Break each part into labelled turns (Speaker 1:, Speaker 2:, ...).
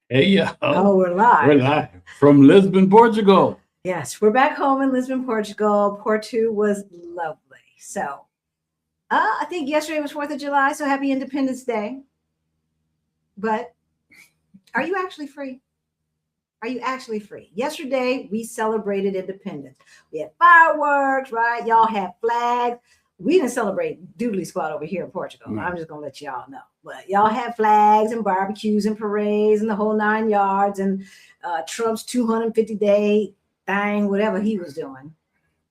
Speaker 1: Hey, yo.
Speaker 2: Oh, we're
Speaker 1: We're
Speaker 2: live.
Speaker 1: live from Lisbon, Portugal.
Speaker 2: Yes, we're back home in Lisbon, Portugal. Porto was lovely. So, I think yesterday was 4th of July, so happy Independence Day. But are you actually free? Are you actually free? Yesterday, we celebrated independence. We had fireworks, right? Y'all had flags. We didn't celebrate Doodly Squad over here in Portugal.
Speaker 1: No.
Speaker 2: I'm just going to let y'all know. But y'all had flags and barbecues and parades and the whole 9 yards and Trump's 250-day thing, whatever he was doing,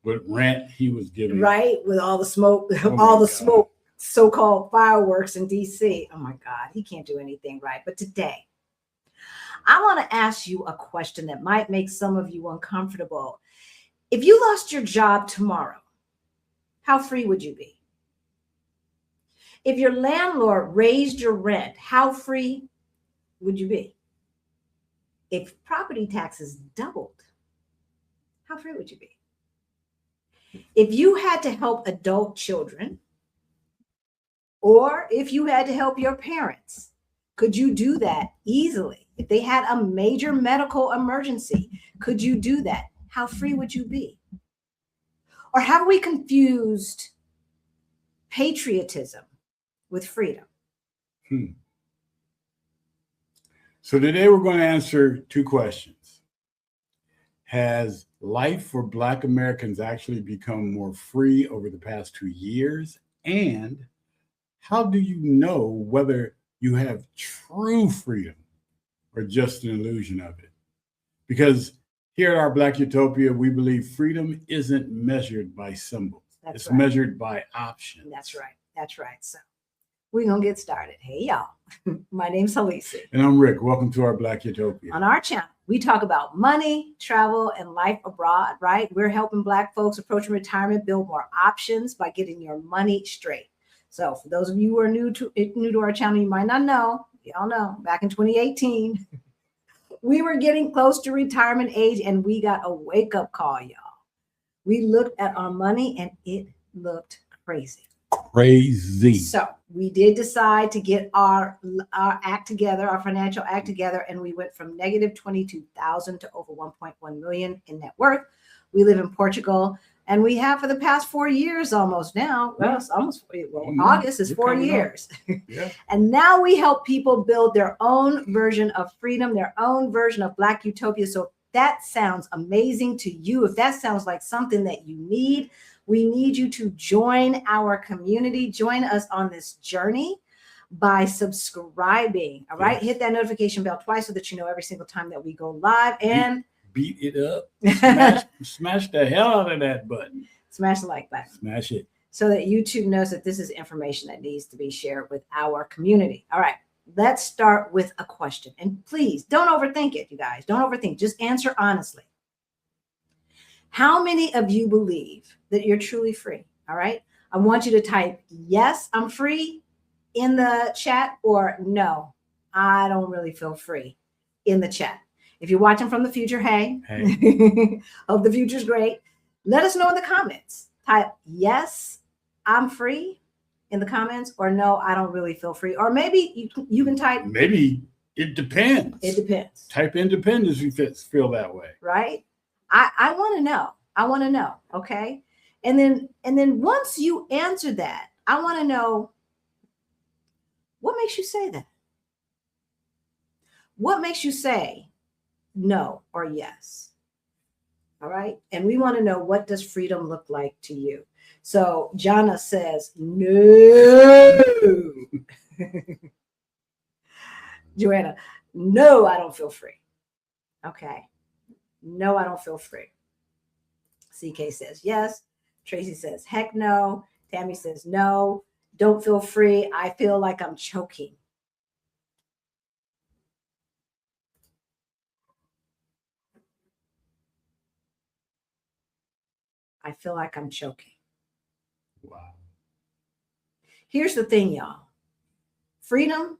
Speaker 1: What rant he was giving.
Speaker 2: right? With all the smoke,
Speaker 1: Oh
Speaker 2: all
Speaker 1: my
Speaker 2: the
Speaker 1: God.
Speaker 2: smoke, so-called fireworks in DC. Oh my God, he can't do anything right. But today, I want to ask you a question that might make some of you uncomfortable. If you lost your job tomorrow, how free would you be? If your landlord raised your rent, how free would you be? If property taxes doubled, how free would you be? If you had to help adult children, or if you had to help your parents, could you do that easily? If they had a major medical emergency, could you do that? How free would you be? Or have we confused patriotism with freedom?
Speaker 1: Hmm. So today we're going to answer two questions. Has life for Black Americans actually become more free over the past 2 years? And how do you know whether you have true freedom or just an illusion of it? Because here at our Black Utopia, we believe freedom isn't measured by symbols.
Speaker 2: That's
Speaker 1: It's
Speaker 2: right.
Speaker 1: measured by options.
Speaker 2: That's right. That's right. So we're going to get started. Hey, y'all. My name's Halisi.
Speaker 1: And I'm Rick. Welcome to our Black Utopia.
Speaker 2: On our channel, we talk about money, travel, and life abroad, right? We're helping Black folks approaching retirement build more options by getting your money straight. So for those of you who are new to our channel, you might not know, y'all know, back in 2018, we were getting close to retirement age and we got a wake-up call, y'all. We looked at our money and it looked crazy.
Speaker 1: Crazy.
Speaker 2: So we did decide to get our act together, our financial act together, and we went from negative 22,000 to over 1.1 million in net worth. We live in Portugal, and we have for the past 4 years almost now. Well, it's almost August is 4 years.
Speaker 1: Yeah.
Speaker 2: And now we help people build their own version of freedom, their own version of Black Utopia. So if that sounds amazing to you, if that sounds like something that you need, we need you to join our community, join us on this journey by subscribing. All right.
Speaker 1: Yes.
Speaker 2: Hit that notification bell twice so that you know every single time that we go live, and
Speaker 1: Beat it up. Smash the hell out of that button.
Speaker 2: smash the like button
Speaker 1: Smash it.
Speaker 2: so that YouTube knows that this is information that needs to be shared with our community. All right. Let's start with a question. And please don't overthink it, you guys. Don't overthink. Just answer honestly. How many of you believe that you're truly free? All right. I want you to type, yes, I'm free in the chat, or no, I don't really feel free in the chat. If you're watching from the future, hey. Hope the future's great. Let us know in the comments. Type, yes, I'm free in the comments, or no, I don't really feel free. Or maybe you can type,
Speaker 1: Maybe it depends.
Speaker 2: it depends.
Speaker 1: Type independence if you feel that way.
Speaker 2: Right? I want to know. I want to know. Okay. And then once you answer that, I want to know, what makes you say that? What makes you say no or yes? All right. And we want to know, what does freedom look like to you? So Jana says, no. Joanna, no, I don't feel free. Okay. No, I don't feel free. CK says yes. Tracy says heck no. Tammy says no. Don't feel free. I feel like I'm choking. I feel like I'm choking.
Speaker 1: Wow.
Speaker 2: Here's the thing, y'all. Freedom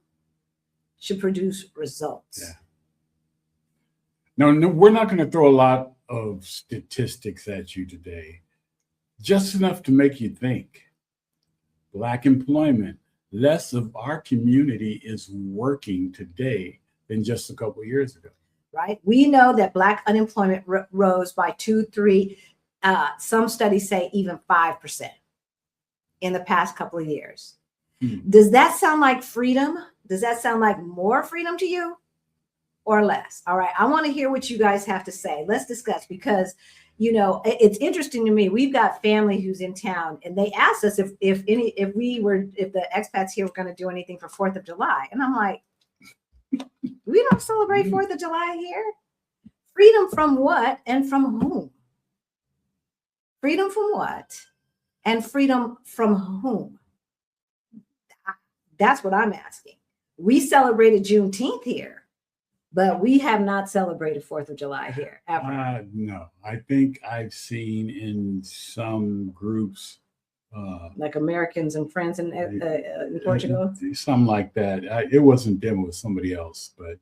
Speaker 2: should produce results.
Speaker 1: Yeah. No, we're not going to throw a lot of statistics at you today. Just enough to make you think. Black employment. Less of our community is working today than just a couple of years ago.
Speaker 2: Right? We know that Black unemployment rose by 2, 3, some studies say even 5% in the past couple of years. Does that sound like freedom? Does that sound like more freedom to you or less? All right. I want to hear what you guys have to say. Let's discuss, because, you know, it's interesting to me. We've got family who's in town, and they asked us if the expats here were going to do anything for 4th of July. And I'm like, we don't celebrate 4th of July here. Freedom from what and from whom? Freedom from what and freedom from whom? That's what I'm asking. We celebrated Juneteenth here, but we have not celebrated 4th of July here ever.
Speaker 1: No, I think I've seen in some groups,
Speaker 2: like Americans and Friends in Portugal,
Speaker 1: something like that. It wasn't them; it was somebody else. But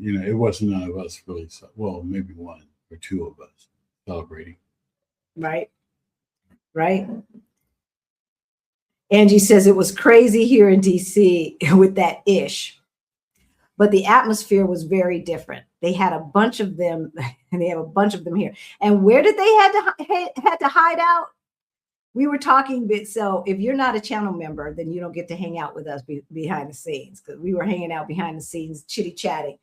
Speaker 1: you know, it wasn't none of us really. Well, maybe one or two of us celebrating.
Speaker 2: Right. Angie says it was crazy here in DC with that ish, but the atmosphere was very different. They had a bunch of them, and they have a bunch of them here. And where did they had to hide out? We were talking, so if you're not a channel member, then you don't get to hang out with us behind the scenes, because we were hanging out behind the scenes, chitty chatting.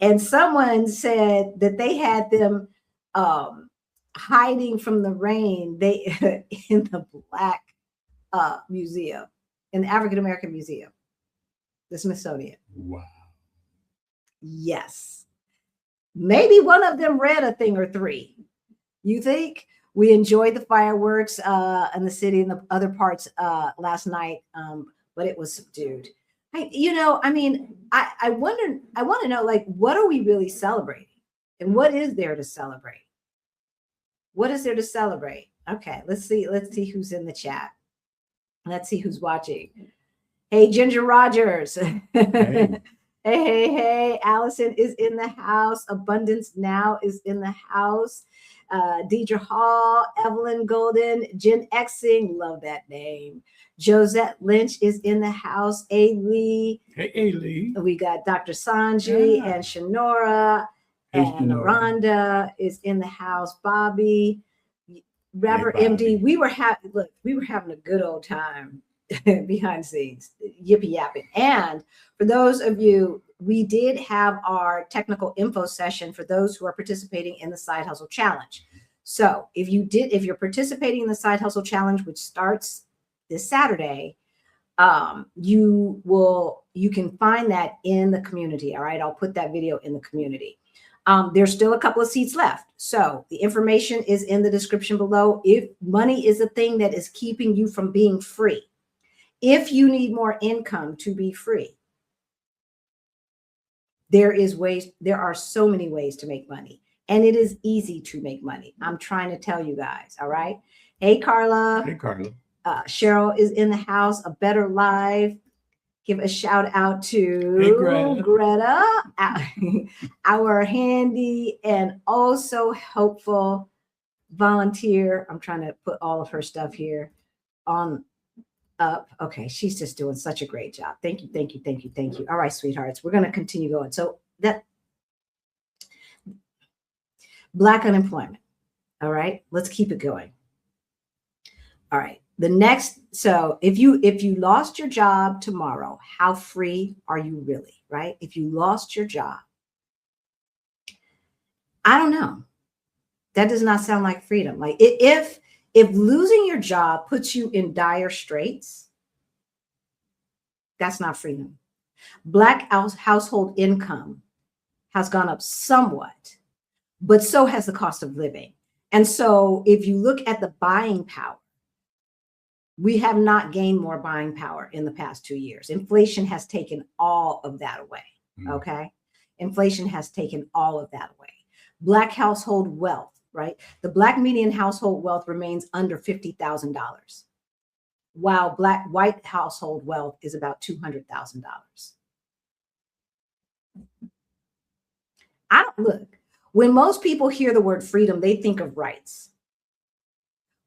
Speaker 2: And someone said that they had them hiding from the rain. They in the Black museum, in the African American Museum, the Smithsonian.
Speaker 1: Wow.
Speaker 2: Yes. Maybe one of them read a thing or three. You think? We enjoyed the fireworks in the city and the other parts last night, but it was subdued. I want to know, like, what are we really celebrating? And what is there to celebrate? What is there to celebrate? Okay, let's see who's in the chat. Let's see who's watching. Hey, Ginger Rogers.
Speaker 1: Hey.
Speaker 2: Hey. Allison is in the house. Abundance Now is in the house. Deidre Hall, Evelyn Golden, Jen Exing, love that name. Josette Lynch is in the house. A. Lee.
Speaker 1: Hey, A. Lee.
Speaker 2: We got Dr. Sanji and Shanora.
Speaker 1: Hey,
Speaker 2: and
Speaker 1: Shanora.
Speaker 2: Rhonda is in the house. Bobby, Rapper MD. We were having a good old time behind the scenes, yippee yapping. And for those of you, we did have our technical info session for those who are participating in the Side Hustle Challenge. So if you're participating in the Side Hustle Challenge, which starts this Saturday, you can find that in the community. All right, I'll put that video in the community. There's still a couple of seats left. So the information is in the description below. If money is a thing that is keeping you from being free, if you need more income to be free, there are so many ways to make money, and it is easy to make money. I'm trying to tell you guys. All right. Hey, Carla.
Speaker 1: Hey, Carla.
Speaker 2: Cheryl is in the house. A Better Life. Give a shout out to
Speaker 1: Hey,
Speaker 2: Greta, our handy and also helpful volunteer. I'm trying to put all of her stuff here on up. Okay, she's just doing such a great job. Thank you. All right, sweethearts, we're going to continue going. So that Black unemployment. All right, let's keep it going. All right. So if you lost your job tomorrow, how free are you really, right? If you lost your job, I don't know. That does not sound like freedom. Like if losing your job puts you in dire straits, that's not freedom. Black household income has gone up somewhat, but so has the cost of living. And so if you look at the buying power, we have not gained more buying power in the past 2 years. Inflation has taken all of that away. Okay. Inflation has taken all of that away. Black household wealth, right? The Black median household wealth remains under $50,000, while white household wealth is about $200,000. Look, when most people hear the word freedom, they think of rights.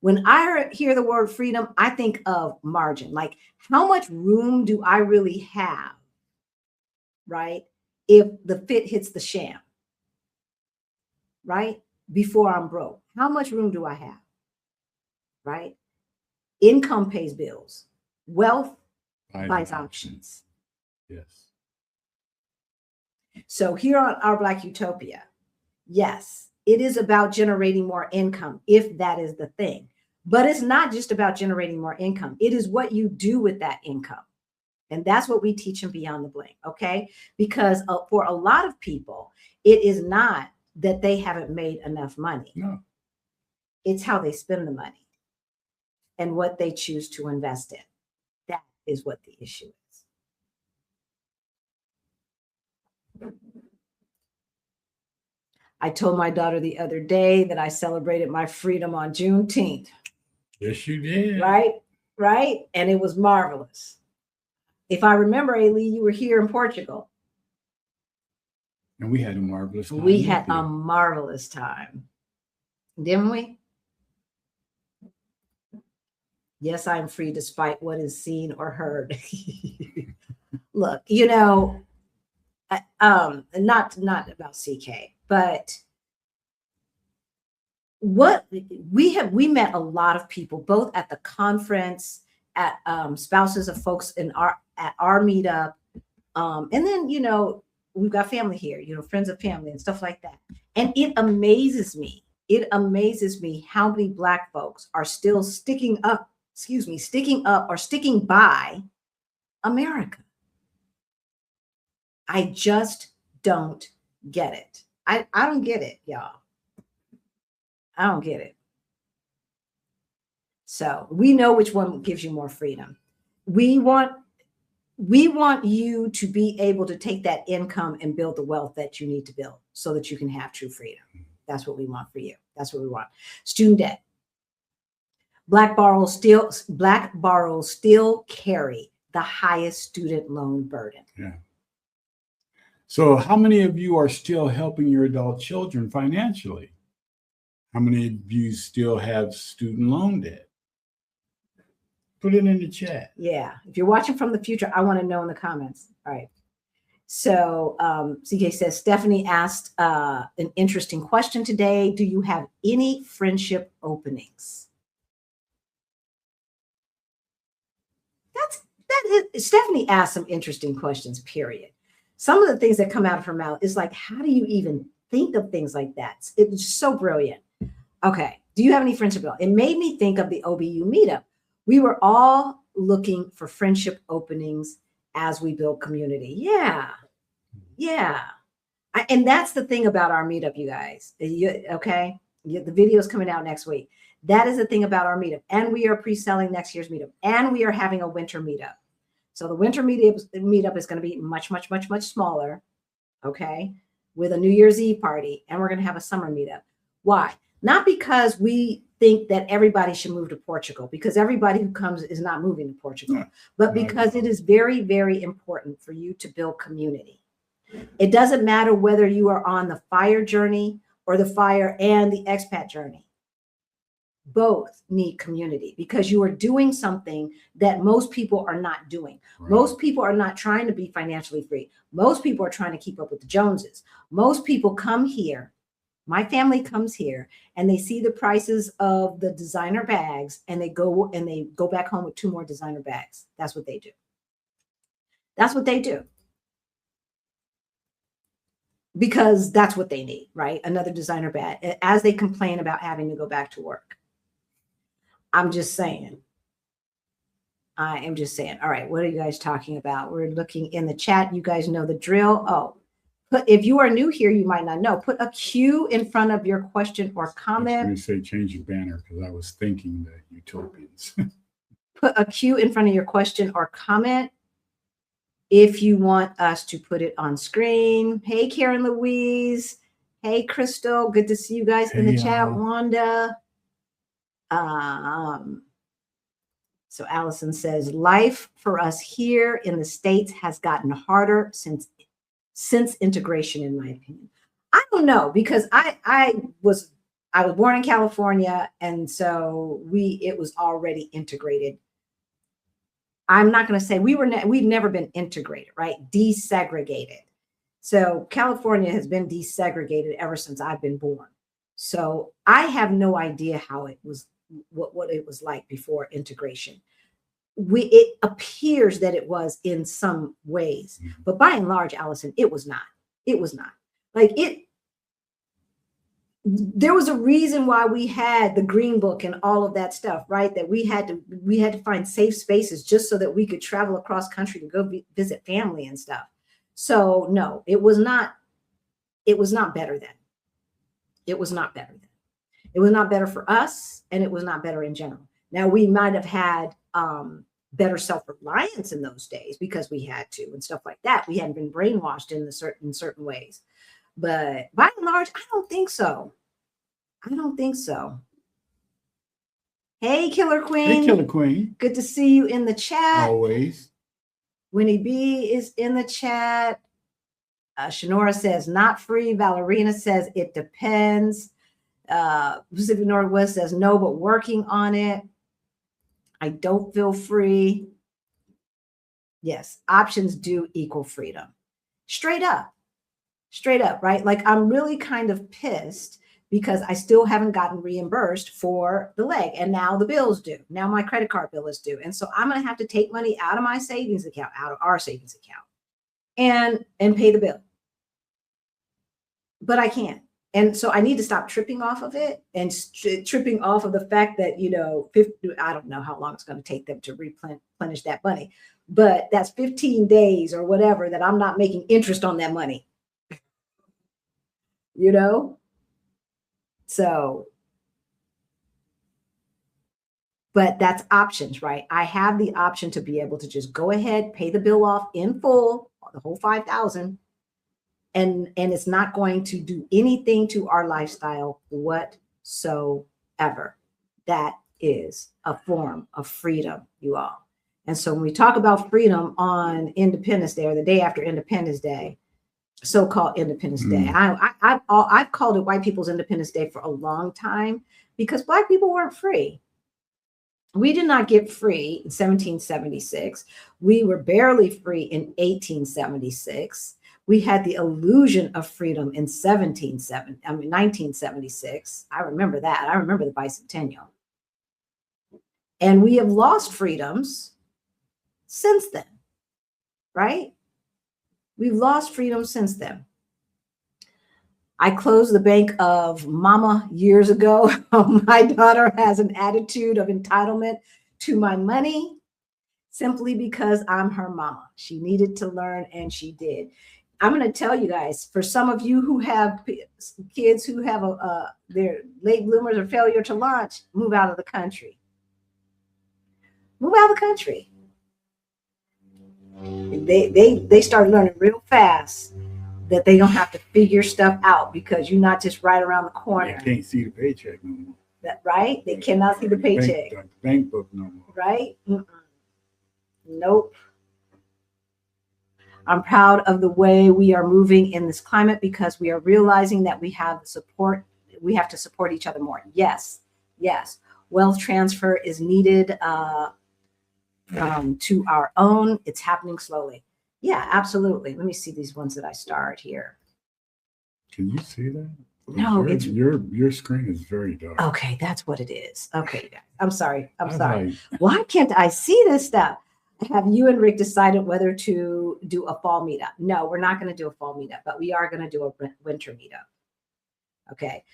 Speaker 2: When I hear the word freedom, I think of margin. Like, how much room do I really have, right, if the fit hits the sham, right? Before I'm broke, how much room do I have? Right? Income pays bills. Wealth buys options.
Speaker 1: Yes.
Speaker 2: So here on Our Black Utopia, yes, it is about generating more income, if that is the thing. But it's not just about generating more income. It is what you do with that income. And that's what we teach in Beyond the Bling, okay? Because for a lot of people, it is not that they haven't made enough money.
Speaker 1: No.
Speaker 2: It's how they spend the money and what they choose to invest in. That is what the issue is. I told my daughter the other day that I celebrated my freedom on Juneteenth.
Speaker 1: Yes, you did.
Speaker 2: Right? Right? And it was marvelous. If I remember, Ailey, you were here in Portugal.
Speaker 1: And we had a marvelous time.
Speaker 2: We had a marvelous time. Didn't we? Yes, I'm free despite what is seen or heard. Look, you know, not about CK, but what we met a lot of people, both at the conference, at spouses of folks at our meetup, and then, you know, we've got family here, you know, friends of family and stuff like that. And it amazes me how many Black folks are still sticking up or sticking by America. I just don't get it. I don't get it, y'all. I don't get it. So we know which one gives you more freedom. We want you to be able to take that income and build the wealth that you need to build so that you can have true freedom. That's what we want for you. That's what we want. Student debt. Black borrowers still carry the highest student loan burden.
Speaker 1: Yeah. So how many of you are still helping your adult children financially? How many of you still have student loan debt? Put it in the chat.
Speaker 2: Yeah. If you're watching from the future, I want to know in the comments. All right. So CK says, Stephanie asked an interesting question today. Do you have any friendship openings? Stephanie asked some interesting questions, period. Some of the things that come out of her mouth is like, how do you even think of things like that? It's so brilliant. Okay. Do you have any friendship? It made me think of the OBU meetup. We were all looking for friendship openings as we build community. Yeah. Yeah. And that's the thing about our meetup, you guys. Okay. The video is coming out next week. That is the thing about our meetup. And we are pre-selling next year's meetup. And we are having a winter meetup. So the winter meetup is going to be much, much, much, much smaller. Okay. With a New Year's Eve party. And we're going to have a summer meetup. Why? Not because we think that everybody should move to Portugal, because everybody who comes is not moving to Portugal, but because it is very, very important for you to build community. It doesn't matter whether you are on the FIRE journey or the FIRE and the expat journey. Both need community because you are doing something that most people are not doing. Right. Most people are not trying to be financially free. Most people are trying to keep up with the Joneses. Most people come here. My family comes here and they see the prices of the designer bags and they go back home with 2 more designer bags. That's what they do. That's what they do. Because that's what they need, right? Another designer bag as they complain about having to go back to work. I'm just saying. I am just saying. All right, what are you guys talking about? We're looking in the chat. You guys know the drill. Oh, if you are new here, you might not know. Put a Q in front of your question or comment.
Speaker 1: I was going to say change your banner because I was thinking the utopians.
Speaker 2: Put a Q in front of your question or comment if you want us to put it on screen. Hey, Karen Louise. Hey, Crystal. Good to see you guys in the chat. Wanda. So Allison says, life for us here in the States has gotten harder since integration, in my opinion. I don't know, because I was born in California, and so it was already integrated. I'm not going to say we've never been integrated, right? Desegregated. So California has been desegregated ever since I've been born. So I have no idea how it was, what it was like before integration. It appears that it was in some ways, but by and large, Allison, it was not. It was not. Like it, there was a reason why we had the Green Book and all of that stuff, right? That we had to find safe spaces just so that we could travel across country to go visit family and stuff. So no, it was not better then. It was not better then. It was not better for us, and it was not better in general. Now, we might have had better self-reliance in those days because we had to and stuff like that. We hadn't been brainwashed in certain ways. But by and large, I don't think so. I don't think so. Hey, Killer Queen.
Speaker 1: Hey, Killer Queen.
Speaker 2: Good to see you in the chat.
Speaker 1: Always.
Speaker 2: Winnie B is in the chat. Shanora says not free. Valerina says it depends. Pacific Northwest says no, but working on it. I don't feel free. Yes, options do equal freedom. Straight up, right? Like I'm really kind of pissed because I still haven't gotten reimbursed for the leg. And now the bills due. Now my credit card bill is due. And so I'm going to have to take money out of my savings account, out of our savings account, and pay the bill. But I can't. And so I need to stop tripping off of it and tripping off of the fact that, I don't know how long it's going to take them to replenish that money, but that's 15 days or whatever that I'm not making interest on that money, So, but that's options, right? I have the option to be able to just go ahead, pay the bill off in full, the whole $5,000. And it's not going to do anything to our lifestyle whatsoever. That is a form of freedom, you all. And so when we talk about freedom on Independence Day or the day after Independence Day, so-called Independence Day, I've called it White People's Independence Day for a long time because Black people weren't free. We did not get free in 1776. We were barely free in 1876. We had the illusion of freedom in 1976. I remember that. I remember the bicentennial. And we have lost freedoms since then, right? We've lost freedom since then. I closed the bank of mama years ago. My daughter has an attitude of entitlement to my money simply because I'm her mama. She needed to learn and she did. I'm going to tell you guys, for some of you who have kids who have their late bloomers or failure to launch, move out of the country. Move out of the country. They start learning real fast that they don't have to figure stuff out because you're not just right around the corner.
Speaker 1: They can't see the paycheck no more.
Speaker 2: Right? They cannot see the paycheck.
Speaker 1: Bank book no more.
Speaker 2: Right? Nope. I'm proud of the way we are moving in this climate because we are realizing that we have to support each other more. Yes. Wealth transfer is needed to our own. It's happening slowly. Yeah, absolutely. Let me see these ones that I starred here.
Speaker 1: Can you see that?
Speaker 2: No,
Speaker 1: your screen is very dark.
Speaker 2: Okay, that's what it is. Okay, I'm sorry. Why can't I see this stuff? Have you and Rick decided whether to do a fall meetup? No, we're not going to do a fall meetup, but we are going to do a winter meetup. Okay.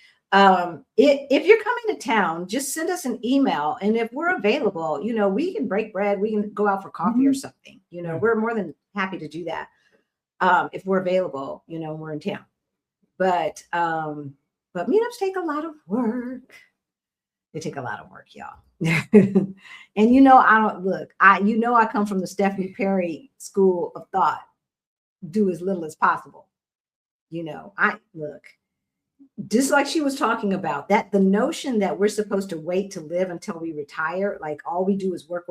Speaker 2: If you're coming to town, just send us an email. And if we're available, we can break bread. We can go out for coffee or something. We're more than happy to do that. If we're available, we're in town. But meetups take a lot of work. They take a lot of work, y'all. And I come from the Stephanie Perry school of thought. Do as little as possible. Just like she was talking about, that the notion that we're supposed to wait to live until we retire, like all we do is work.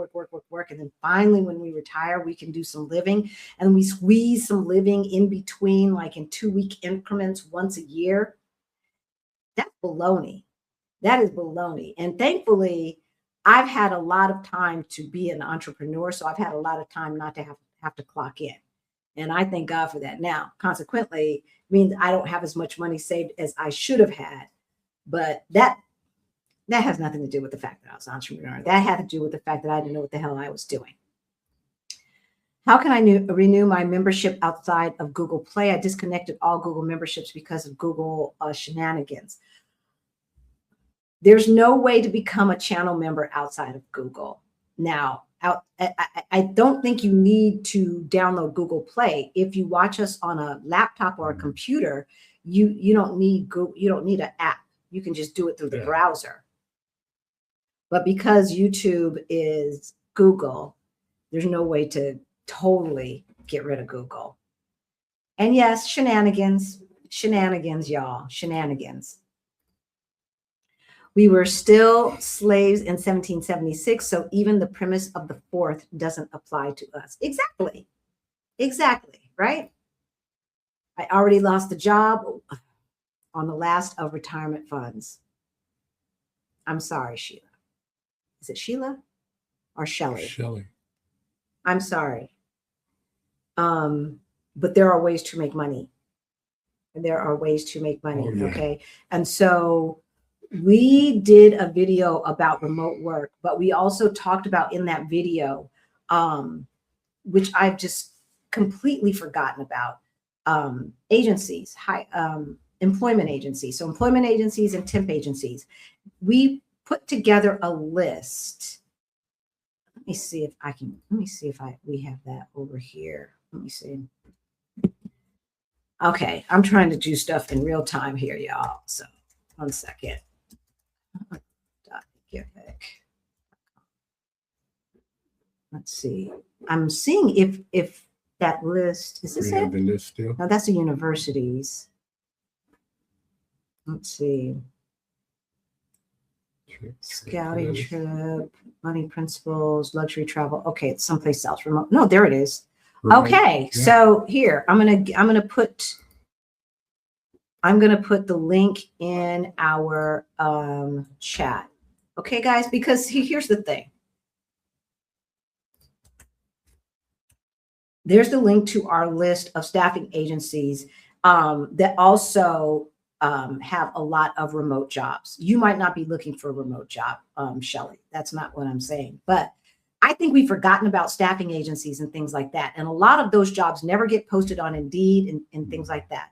Speaker 2: And then finally, when we retire, we can do some living, and we squeeze some living in between, like in 2-week increments once a year. That's baloney. That is baloney. And thankfully, I've had a lot of time to be an entrepreneur. So I've had a lot of time not to have to clock in. And I thank God for that. Now, consequently, means I don't have as much money saved as I should have had. But that has nothing to do with the fact that I was an entrepreneur. That had to do with the fact that I didn't know what the hell I was doing. How can I renew my membership outside of Google Play? I disconnected all Google memberships because of Google shenanigans. There's no way to become a channel member outside of Google. Now, I don't think you need to download Google Play. If you watch us on a laptop or a computer, you don't need Google, you don't need an app. You can just do it through the browser. But because YouTube is Google, there's no way to totally get rid of Google. And yes, shenanigans, y'all, shenanigans. We were still slaves in 1776, so even the premise of the fourth doesn't apply to us. Exactly, right? I already lost the job on the last of retirement funds. I'm sorry, Sheila. Is it Sheila or Shelley?
Speaker 1: Shelley.
Speaker 2: I'm sorry. But there are ways to make money. Okay? And so we did a video about remote work, but we also talked about in that video, which I've just completely forgotten about, agencies, employment agencies. So employment agencies and temp agencies. We put together a list. Let me see if we have that over here. Let me see. Okay, I'm trying to do stuff in real time here, y'all. So 1 second. Let's see. I'm seeing if that list is this it?
Speaker 1: The list still?
Speaker 2: No, that's the universities. Let's see. Scouting trip, money principles, luxury travel. Okay, it's someplace else. Remote. No, there it is. Remote. Okay, yeah. So here I'm gonna put the link in our chat. Okay, guys, because here's the thing. There's the link to our list of staffing agencies that also have a lot of remote jobs. You might not be looking for a remote job, Shelley. That's not what I'm saying. But I think we've forgotten about staffing agencies and things like that. And a lot of those jobs never get posted on Indeed and things like that.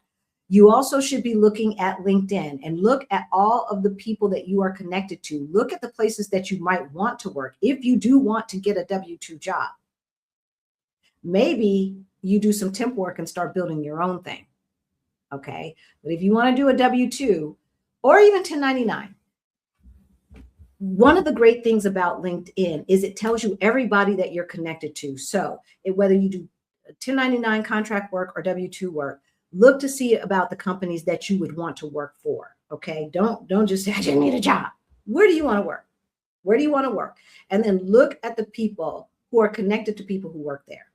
Speaker 2: You also should be looking at LinkedIn and look at all of the people that you are connected to. Look at the places that you might want to work if you do want to get a W-2 job. Maybe you do some temp work and start building your own thing. Okay. But if you want to do a W-2 or even 1099, one of the great things about LinkedIn is it tells you everybody that you're connected to. So whether you do 1099 contract work or W-2 work, look to see about the companies that you would want to work for. Okay. Don't just say, I just need a job. Where do you want to work? Where do you want to work? And then look at the people who are connected to people who work there.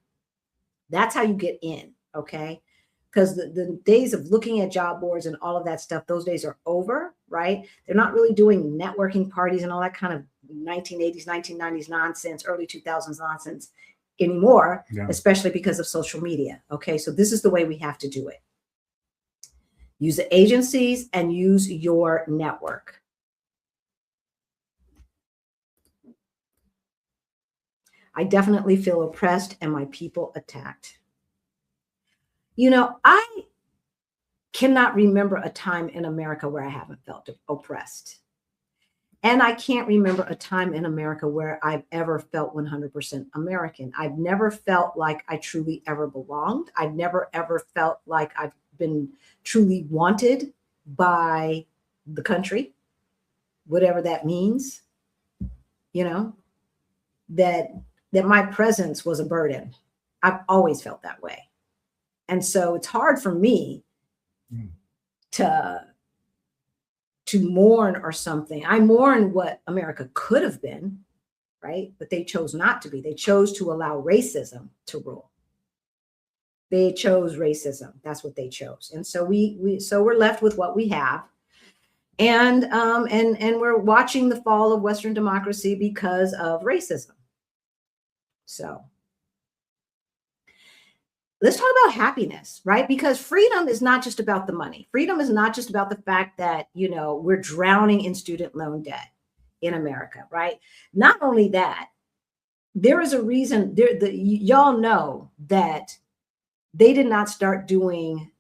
Speaker 2: That's how you get in. Okay. Because the days of looking at job boards and all of that stuff, those days are over, right? They're not really doing networking parties and all that kind of 1980s, 1990s nonsense, early 2000s nonsense anymore, especially because of social media. Okay, so this is the way we have to do it. Use the agencies and use your network. I definitely feel oppressed and my people attacked. You know, I cannot remember a time in America where I haven't felt oppressed. And I can't remember a time in America where I've ever felt 100% American. I've never felt like I truly ever belonged. I've never ever felt like I've been truly wanted by the country, whatever that means, you know, that my presence was a burden. I've always felt that way. And so it's hard for me to mourn or something. I mourn what America could have been, right? But they chose not to be. They chose to allow racism to rule. They chose racism. That's what they chose. And so we're left with what we have. And we're watching the fall of Western democracy because of racism. So let's talk about happiness, right? Because freedom is not just about the money. Freedom is not just about the fact that, we're drowning in student loan debt in America, right? Not only that, there is a reason y'all know that they did not start doing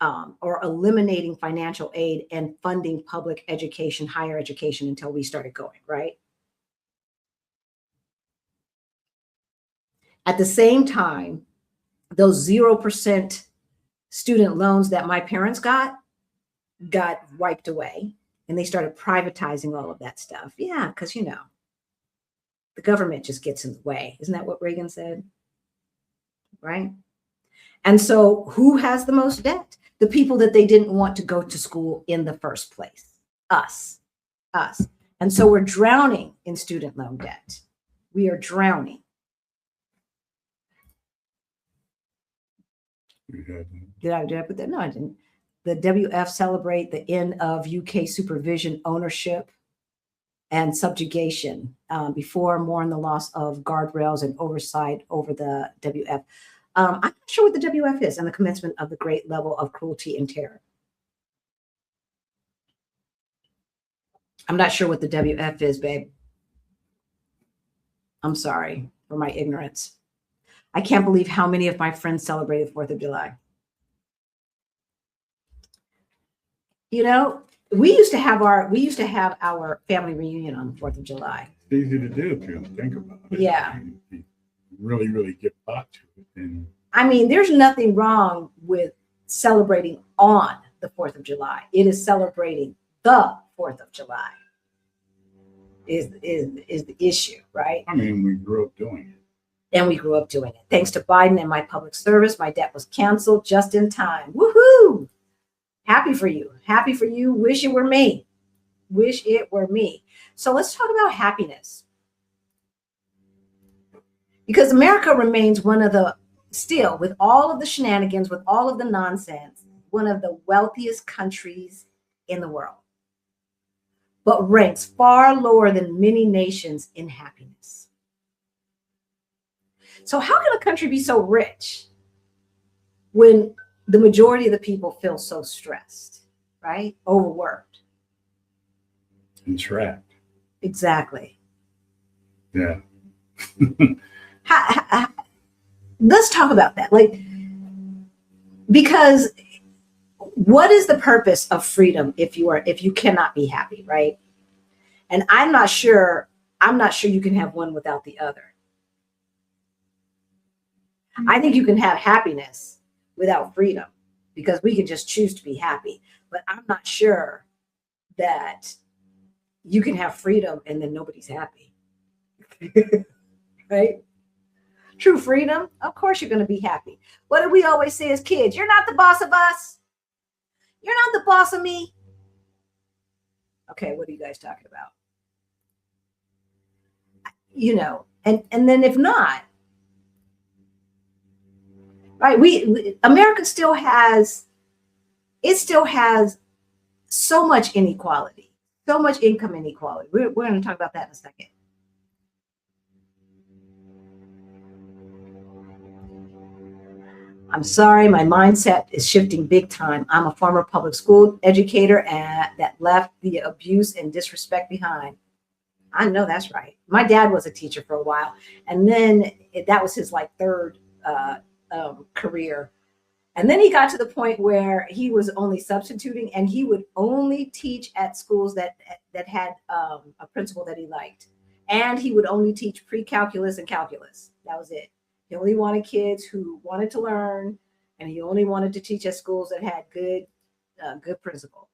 Speaker 2: or eliminating financial aid and funding public education, higher education until we started going, right? At the same time, those 0% student loans that my parents got wiped away, and they started privatizing all of that stuff. Yeah, because the government just gets in the way. Isn't that what Reagan said? Right? And so who has the most debt? The people that they didn't want to go to school in the first place. Us. And so we're drowning in student loan debt. We are drowning. Did I put that? No, I didn't. The WF celebrate the end of UK supervision, ownership, and subjugation before mourn the loss of guardrails and oversight over the WF. I'm not sure what the WF is, and the commencement of the great level of cruelty and terror. I'm not sure what the WF is, babe. I'm sorry for my ignorance. I can't believe how many of my friends celebrated 4th of July. We used to have our family reunion on the 4th of July.
Speaker 1: It's easy to do if you think about it.
Speaker 2: Yeah.
Speaker 1: You really, really get thought to it. And
Speaker 2: I mean, there's nothing wrong with celebrating on the 4th of July. It is celebrating the 4th of July is the issue, right?
Speaker 1: I mean, we grew up doing it.
Speaker 2: And we grew up doing it. Thanks to Biden and my public service, my debt was canceled just in time. Woohoo! Happy for you. Happy for you. Wish it were me. Wish it were me. So let's talk about happiness. Because America remains one of the, still, with all of the shenanigans, with all of the nonsense, one of the wealthiest countries in the world, but ranks far lower than many nations in happiness. So how can a country be so rich when the majority of the people feel so stressed, right? Overworked.
Speaker 1: And trapped.
Speaker 2: Exactly.
Speaker 1: Yeah.
Speaker 2: Let's talk about that. Because what is the purpose of freedom if you cannot be happy, right? And I'm not sure you can have one without the other. I think you can have happiness without freedom because we can just choose to be happy. But I'm not sure that you can have freedom and then nobody's happy. Right? True freedom, of course you're going to be happy. What do we always say as kids? You're not the boss of us. You're not the boss of me. Okay, what are you guys talking about? And then if not, right, America still has so much inequality, so much income inequality. We're going to talk about that in a second. I'm sorry, my mindset is shifting big time. I'm a former public school educator that left the abuse and disrespect behind. I know that's right. My dad was a teacher for a while, and then that was his third career. And then he got to the point where he was only substituting, and he would only teach at schools that had a principal that he liked. And he would only teach pre-calculus and calculus. That was it. He only wanted kids who wanted to learn, and he only wanted to teach at schools that had good principal.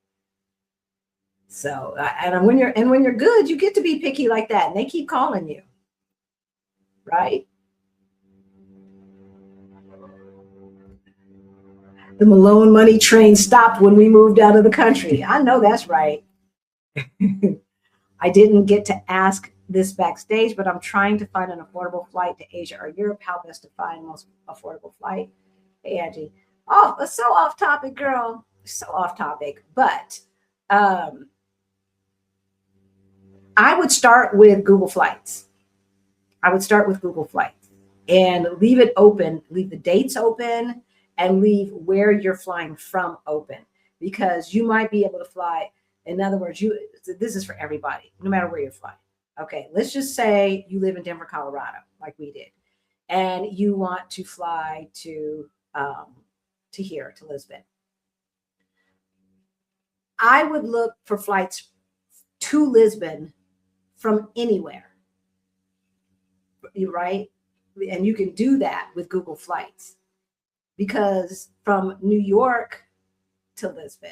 Speaker 2: So, and when you're good, you get to be picky like that, and they keep calling you, right? The Malone money train stopped when we moved out of the country. I know that's right. I didn't get to ask this backstage, but I'm trying to find an affordable flight to Asia or Europe. How best to find most affordable flight? Hey, Angie. Oh, it's so off topic, girl. So off topic. But I would start with Google Flights. and leave it open, leave the dates open, and leave where you're flying from open, because you might be able to fly. In other words, this is for everybody, no matter where you're flying. Okay, let's just say you live in Denver, Colorado, like we did, and you want to fly to here, to Lisbon. I would look for flights to Lisbon from anywhere. You're right. And you can do that with Google Flights, because from New York to Lisbon,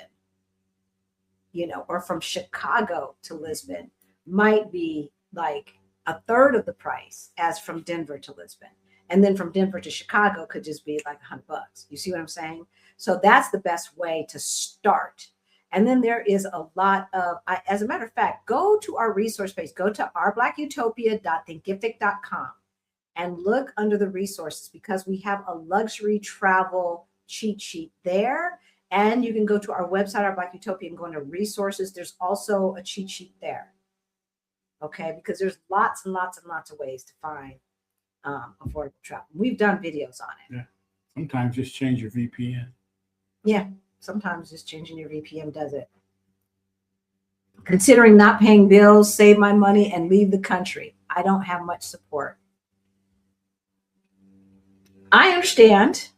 Speaker 2: or from Chicago to Lisbon might be like a third of the price as from Denver to Lisbon. And then from Denver to Chicago could just be like $100. You see what I'm saying? So that's the best way to start. And then there is a lot of, as a matter of fact, go to our resource page, go to ourblackutopia.thinkific.com and look under the resources, because we have a luxury travel cheat sheet there. And you can go to our website, Our Black Utopia, and go into resources. There's also a cheat sheet there. Okay, because there's lots and lots and lots of ways to find affordable travel. We've done videos on it.
Speaker 1: Yeah. Sometimes just change your VPN.
Speaker 2: Yeah. Sometimes just changing your VPN does it. Considering not paying bills, save my money, and leave the country. I don't have much support. I understand.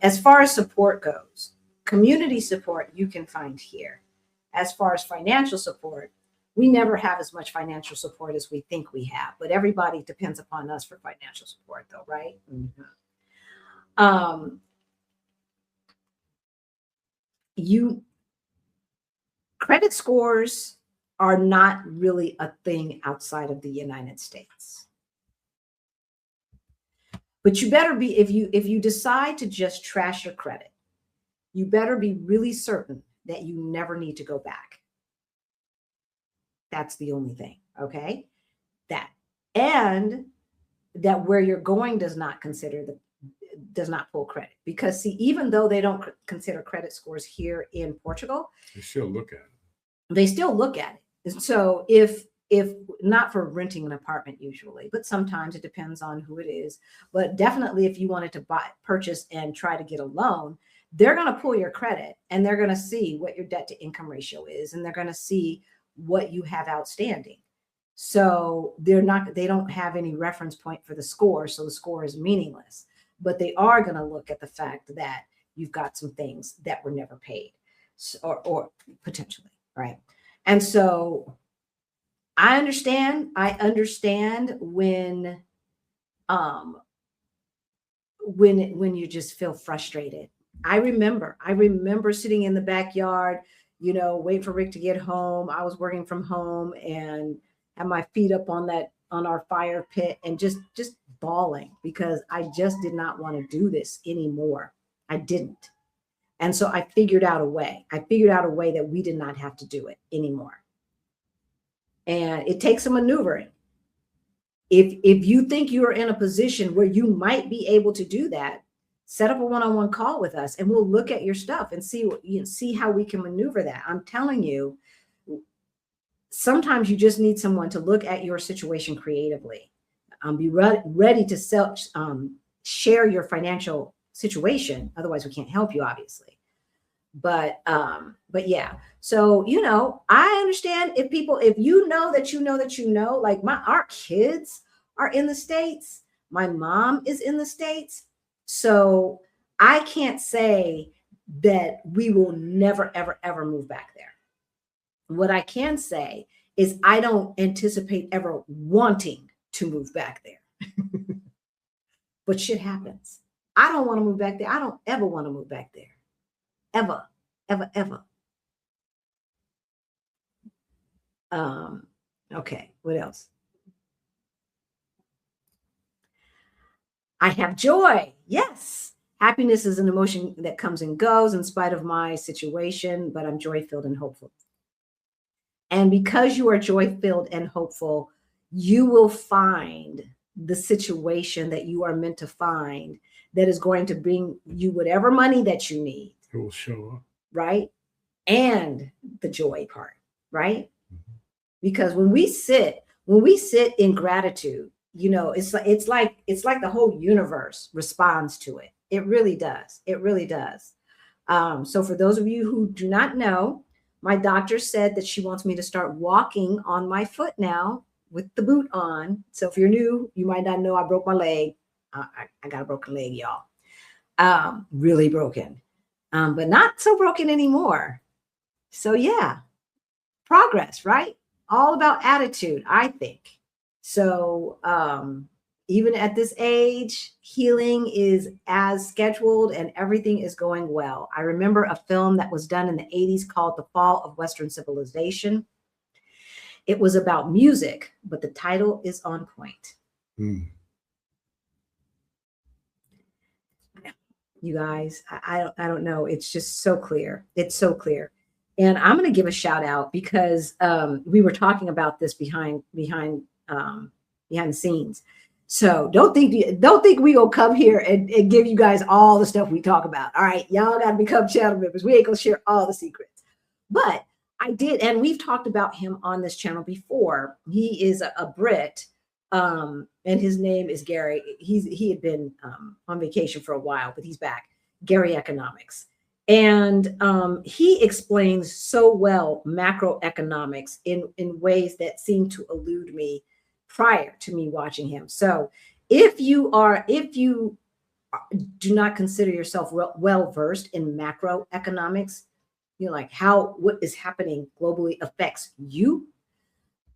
Speaker 2: As far as support goes, community support you can find here. As far as financial support, we never have as much financial support as we think we have, but everybody depends upon us for financial support, though, right? Mm-hmm. Credit scores are not really a thing outside of the United States. But you better be, if you decide to just trash your credit, you better be really certain that you never need to go back. That's the only thing, okay? And that where you're going does not pull credit, because see, even though they don't consider credit scores here in Portugal,
Speaker 1: they still look at it. And so if not for renting an apartment usually, but sometimes it depends on who it is, but definitely if you wanted to purchase and try to get a loan, they're going to pull your credit, and they're going to see what your debt to income ratio is, and they're going to see what you have outstanding. So they don't have any reference point for the score. So the score is meaningless, but they are going to look at the fact that you've got some things that were never paid, or potentially, right? And so I understand when you just feel frustrated. I remember sitting in the backyard, waiting for Rick to get home. I was working from home and had my feet up on our fire pit and just bawling, because I just did not want to do this anymore. I didn't. And so I figured out a way. That we did not have to do it anymore. And it takes a maneuvering. If you think you're in a position where you might be able to do that, set up a one-on-one call with us, and we'll look at your stuff and see how we can maneuver that. I'm telling you, sometimes you just need someone to look at your situation creatively. Be ready to share your financial situation. Otherwise, we can't help you, obviously. But yeah. So, I understand if like our kids are in the States, my mom is in the States. So I can't say that we will never, ever, ever move back there. What I can say is I don't anticipate ever wanting to move back there. But shit happens. I don't want to move back there. I don't ever want to move back there. Ever, ever, ever. Okay, what else? I have joy. Yes. Happiness is an emotion that comes and goes in spite of my situation, but I'm joy-filled and hopeful. And because you are joy-filled and hopeful, you will find the situation that you are meant to find that is going to bring you whatever money that you need. It will show up. Right?
Speaker 2: and the joy part, right? Because when we sit in gratitude, you know, it's like the whole universe responds to it. It really does. It really does. So for those of you who do not know, my doctor said that she wants me to start walking on my foot now with the boot on. So if you're new, you might not know I broke my leg. I got a broken leg, y'all. Really broken, but not so broken anymore. So yeah, progress, right? All about attitude, I think. So even at this age, healing is as scheduled and everything is going well. I remember a film that was done in the 80s called The Fall of Western Civilization. It was about music, but the title is on point. You guys, I don't know. It's just so clear. It's so clear. And I'm going to give a shout out because we were talking about this behind the scenes. So don't think we gonna come here and give you guys all the stuff we talk about. All right, y'all got to become channel members. We ain't gonna share all the secrets, but I did, and we've talked about him on this channel before. He is a Brit, and his name is Gary. He had been on vacation for a while, but he's back. Gary Economics. And he explains so well macroeconomics in ways that seem to elude me prior to me watching him. So if you do not consider yourself well versed in macroeconomics, you know, like how what is happening globally affects you,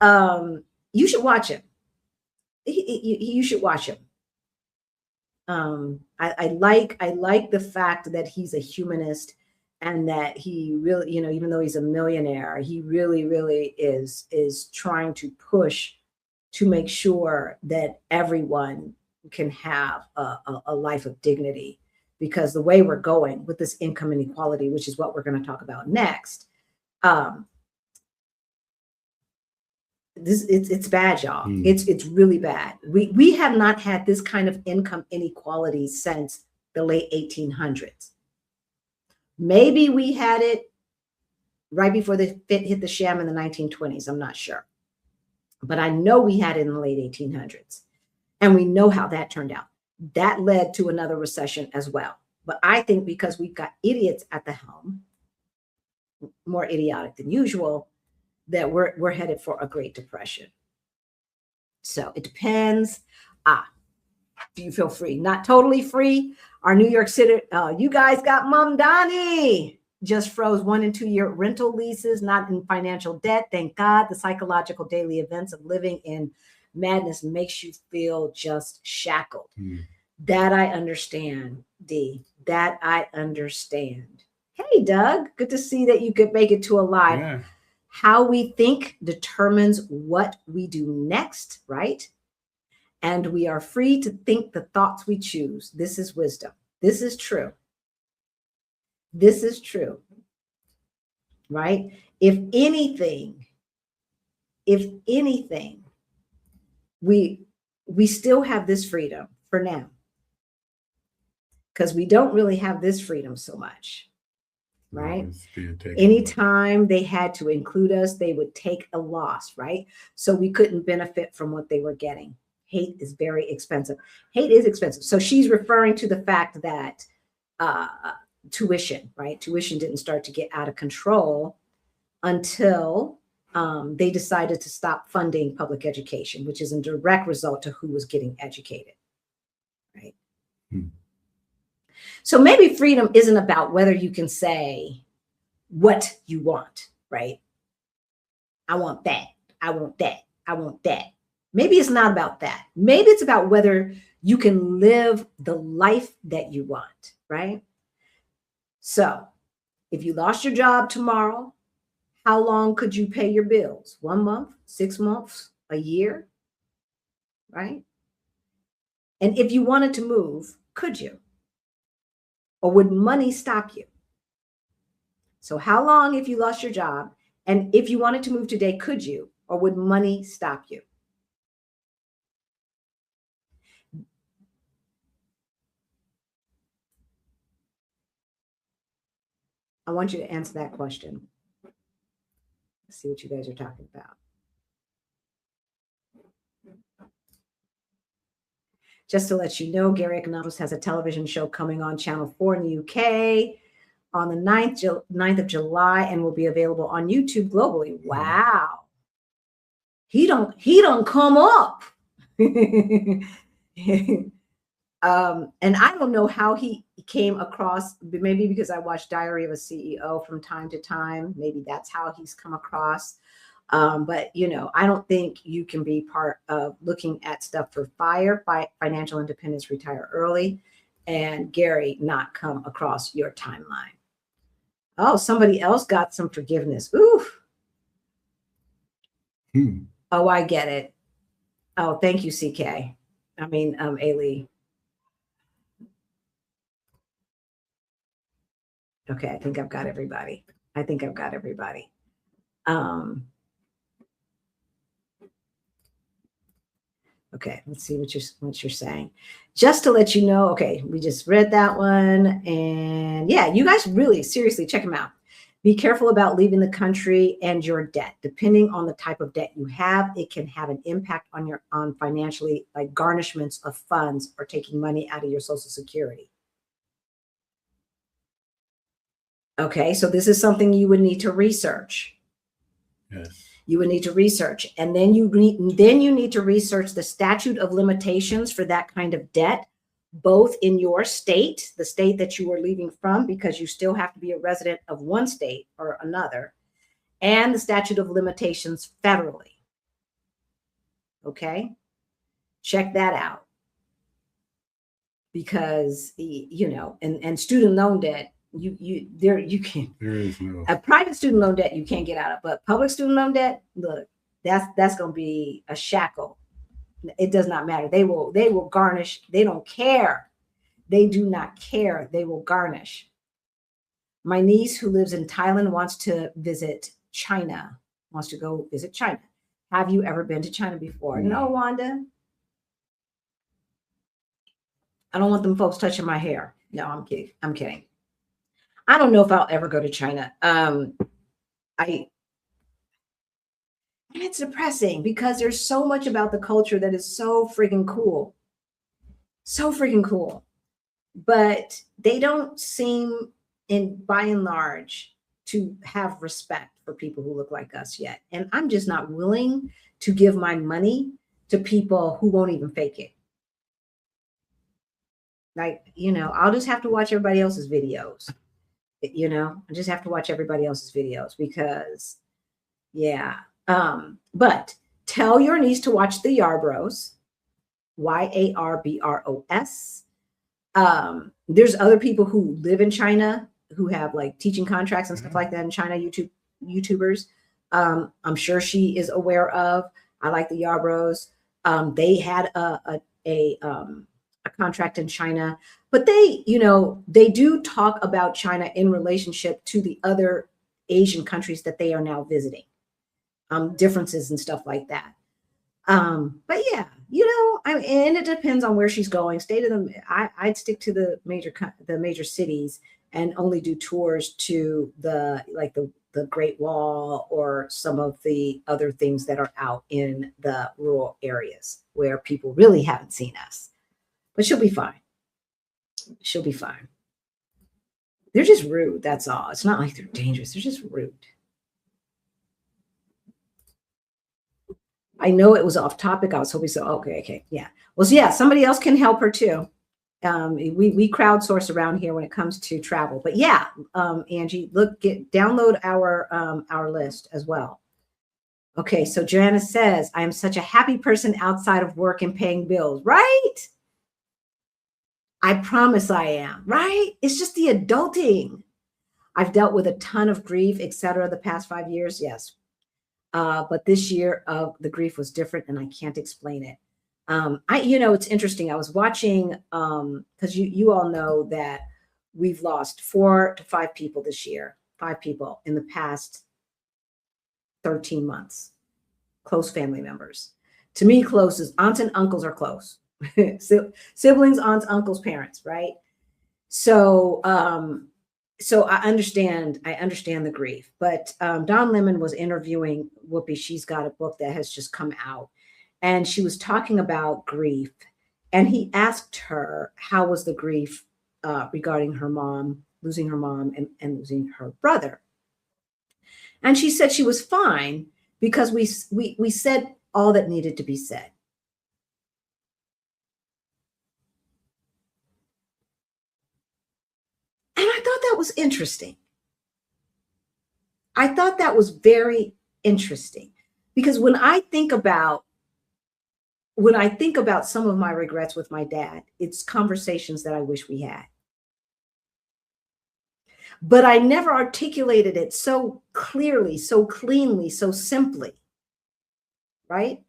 Speaker 2: you should watch him. You should watch him. I like the fact that he's a humanist and that he really, you know, even though he's a millionaire, he really is trying to push to make sure that everyone can have a life of dignity. Because the way we're going with this income inequality, which is what we're going to talk about next, it's bad, y'all. It's really bad. We have not had this kind of income inequality since the late 1800s. Maybe we had it right before the fit hit the sham in the 1920s. I'm not sure, but I know we had it in the late 1800s, and we know how that turned out. That led to another recession as well. But I think because we've got idiots at the helm, more idiotic than usual, that we're headed for a Great Depression. So it depends. Do you feel free? Not totally free. Our New York City, you guys got Mom Donnie just froze 1 and 2 year rental leases, not in financial debt. Thank God. The psychological daily events of living in madness makes you feel just shackled. That I understand, D. That I understand. Hey, Doug, good to see that you could make it to a live. Yeah. How we think determines what we do next, right? And we are free to think the thoughts we choose. This is wisdom. This is true. This is true, right? If anything, we still have this freedom for now, because we don't really have this freedom so much, right? Anytime they had to include us, they would take a loss, right? So we couldn't benefit from what they were getting. Hate is very expensive. Hate is expensive. So she's referring to the fact that tuition, right? Tuition didn't start to get out of control until they decided to stop funding public education, which is a direct result to who was getting educated, right? So maybe freedom isn't about whether you can say what you want, right? I want that. I want that. I want that. Maybe it's not about that. Maybe it's about whether you can live the life that you want, right? So if you lost your job tomorrow, how long could you pay your bills? 1 month, 6 months, a year, right? And if you wanted to move, could you? Or would money stop you? So how long if you lost your job? And if you wanted to move today, could you? Or would money stop you? I want you to answer that question. Let's see what you guys are talking about. Just to let you know, Gary Economos has a television show coming on Channel 4 in the UK on the 9th of July and will be available on YouTube globally. Wow. He don't come up. And I don't know how he came across, maybe because I watch Diary of a CEO from time to time. Maybe that's how he's come across. But, you know, I don't think you can be part of looking at stuff for financial independence, retire early, and Gary not come across your timeline. Oh, somebody else got some forgiveness. Oof. Oh, I get it. Oh, thank you, CK. I mean, Ailey. Okay, I think I've got everybody. Okay, let's see what you're saying. Just to let you know, okay, we just read that one. And yeah, you guys really seriously check them out. Be careful about leaving the country and your debt. Depending on the type of debt you have, it can have an impact on financially, like garnishments of funds or taking money out of your Social Security. Okay, so this is something you would need to research.
Speaker 1: Yes.
Speaker 2: You would need to research, and then you need to research the statute of limitations for that kind of debt, both in your state, the state that you are leaving from, because you still have to be a resident of one state or another, and the statute of limitations federally. Okay, check that out, because you know, and student loan debt. There is no a private student loan debt you can't get out of, but public student loan debt, look, that's going to be a shackle. It does not matter. They will garnish. They don't care. They do not care. They will garnish. My niece who lives in Thailand wants to visit China. Wants to go visit China. Have you ever been to China before? No, Wanda. I don't want them folks touching my hair. No, I'm kidding. I don't know if I'll ever go to China. And it's depressing because there's so much about the culture that is so freaking cool. So freaking cool. But they don't seem, by and large, to have respect for people who look like us yet. And I'm just not willing to give my money to people who won't even fake it. Like, you know, I'll just have to watch everybody else's videos. You know, I just have to watch everybody else's videos because, yeah. But tell your niece to watch the Yarbros, Yarbros. There's other people who live in China who have like teaching contracts and stuff like that in China, YouTubers. I'm sure she is aware of. I like the Yarbros. They had a contract in China, but they do talk about China in relationship to the other Asian countries that they are now visiting, differences and stuff like that. But yeah, you know, and it depends on where she's going. I'd stick to the major cities and only do tours to the Great Wall or some of the other things that are out in the rural areas where people really haven't seen us. But she'll be fine. She'll be fine. They're just rude. That's all. It's not like they're dangerous. They're just rude. I know it was off topic. I was hoping so. Okay. Yeah. Well, so yeah, somebody else can help her too. We crowdsource around here when it comes to travel. But yeah, Angie, download our list as well. Okay. So Joanna says, I am such a happy person outside of work and paying bills, right? I promise I am, right? It's just the adulting. I've dealt with a ton of grief, etc. the past 5 years. Yes. But this year the grief was different and I can't explain it. It's interesting. I was watching, because you all know that we've lost 4 to 5 people this year, 5 people in the past 13 months, close family members. To me, close is aunts and uncles are close. Siblings, aunts, uncles, parents, right? So so I understand the grief, but Don Lemon was interviewing Whoopi. She's got a book that has just come out, and she was talking about grief, and he asked her how was the grief regarding her mom, losing her mom, and losing her brother. And she said she was fine because we said all that needed to be said. And I thought that was interesting. I thought that was very interesting because when I think about some of my regrets with my dad, it's conversations that I wish we had. But I never articulated it so clearly, so cleanly, so simply, right?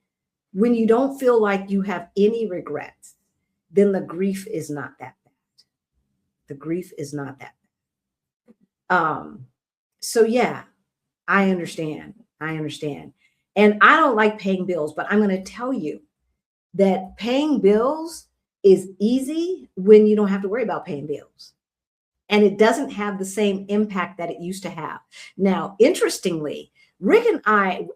Speaker 2: When you don't feel like you have any regrets, then the grief is not that bad. The grief is not that bad. So yeah, I understand. I understand. And I don't like paying bills, but I'm going to tell you that paying bills is easy when you don't have to worry about paying bills. And it doesn't have the same impact that it used to have. Now, interestingly, Rick and I,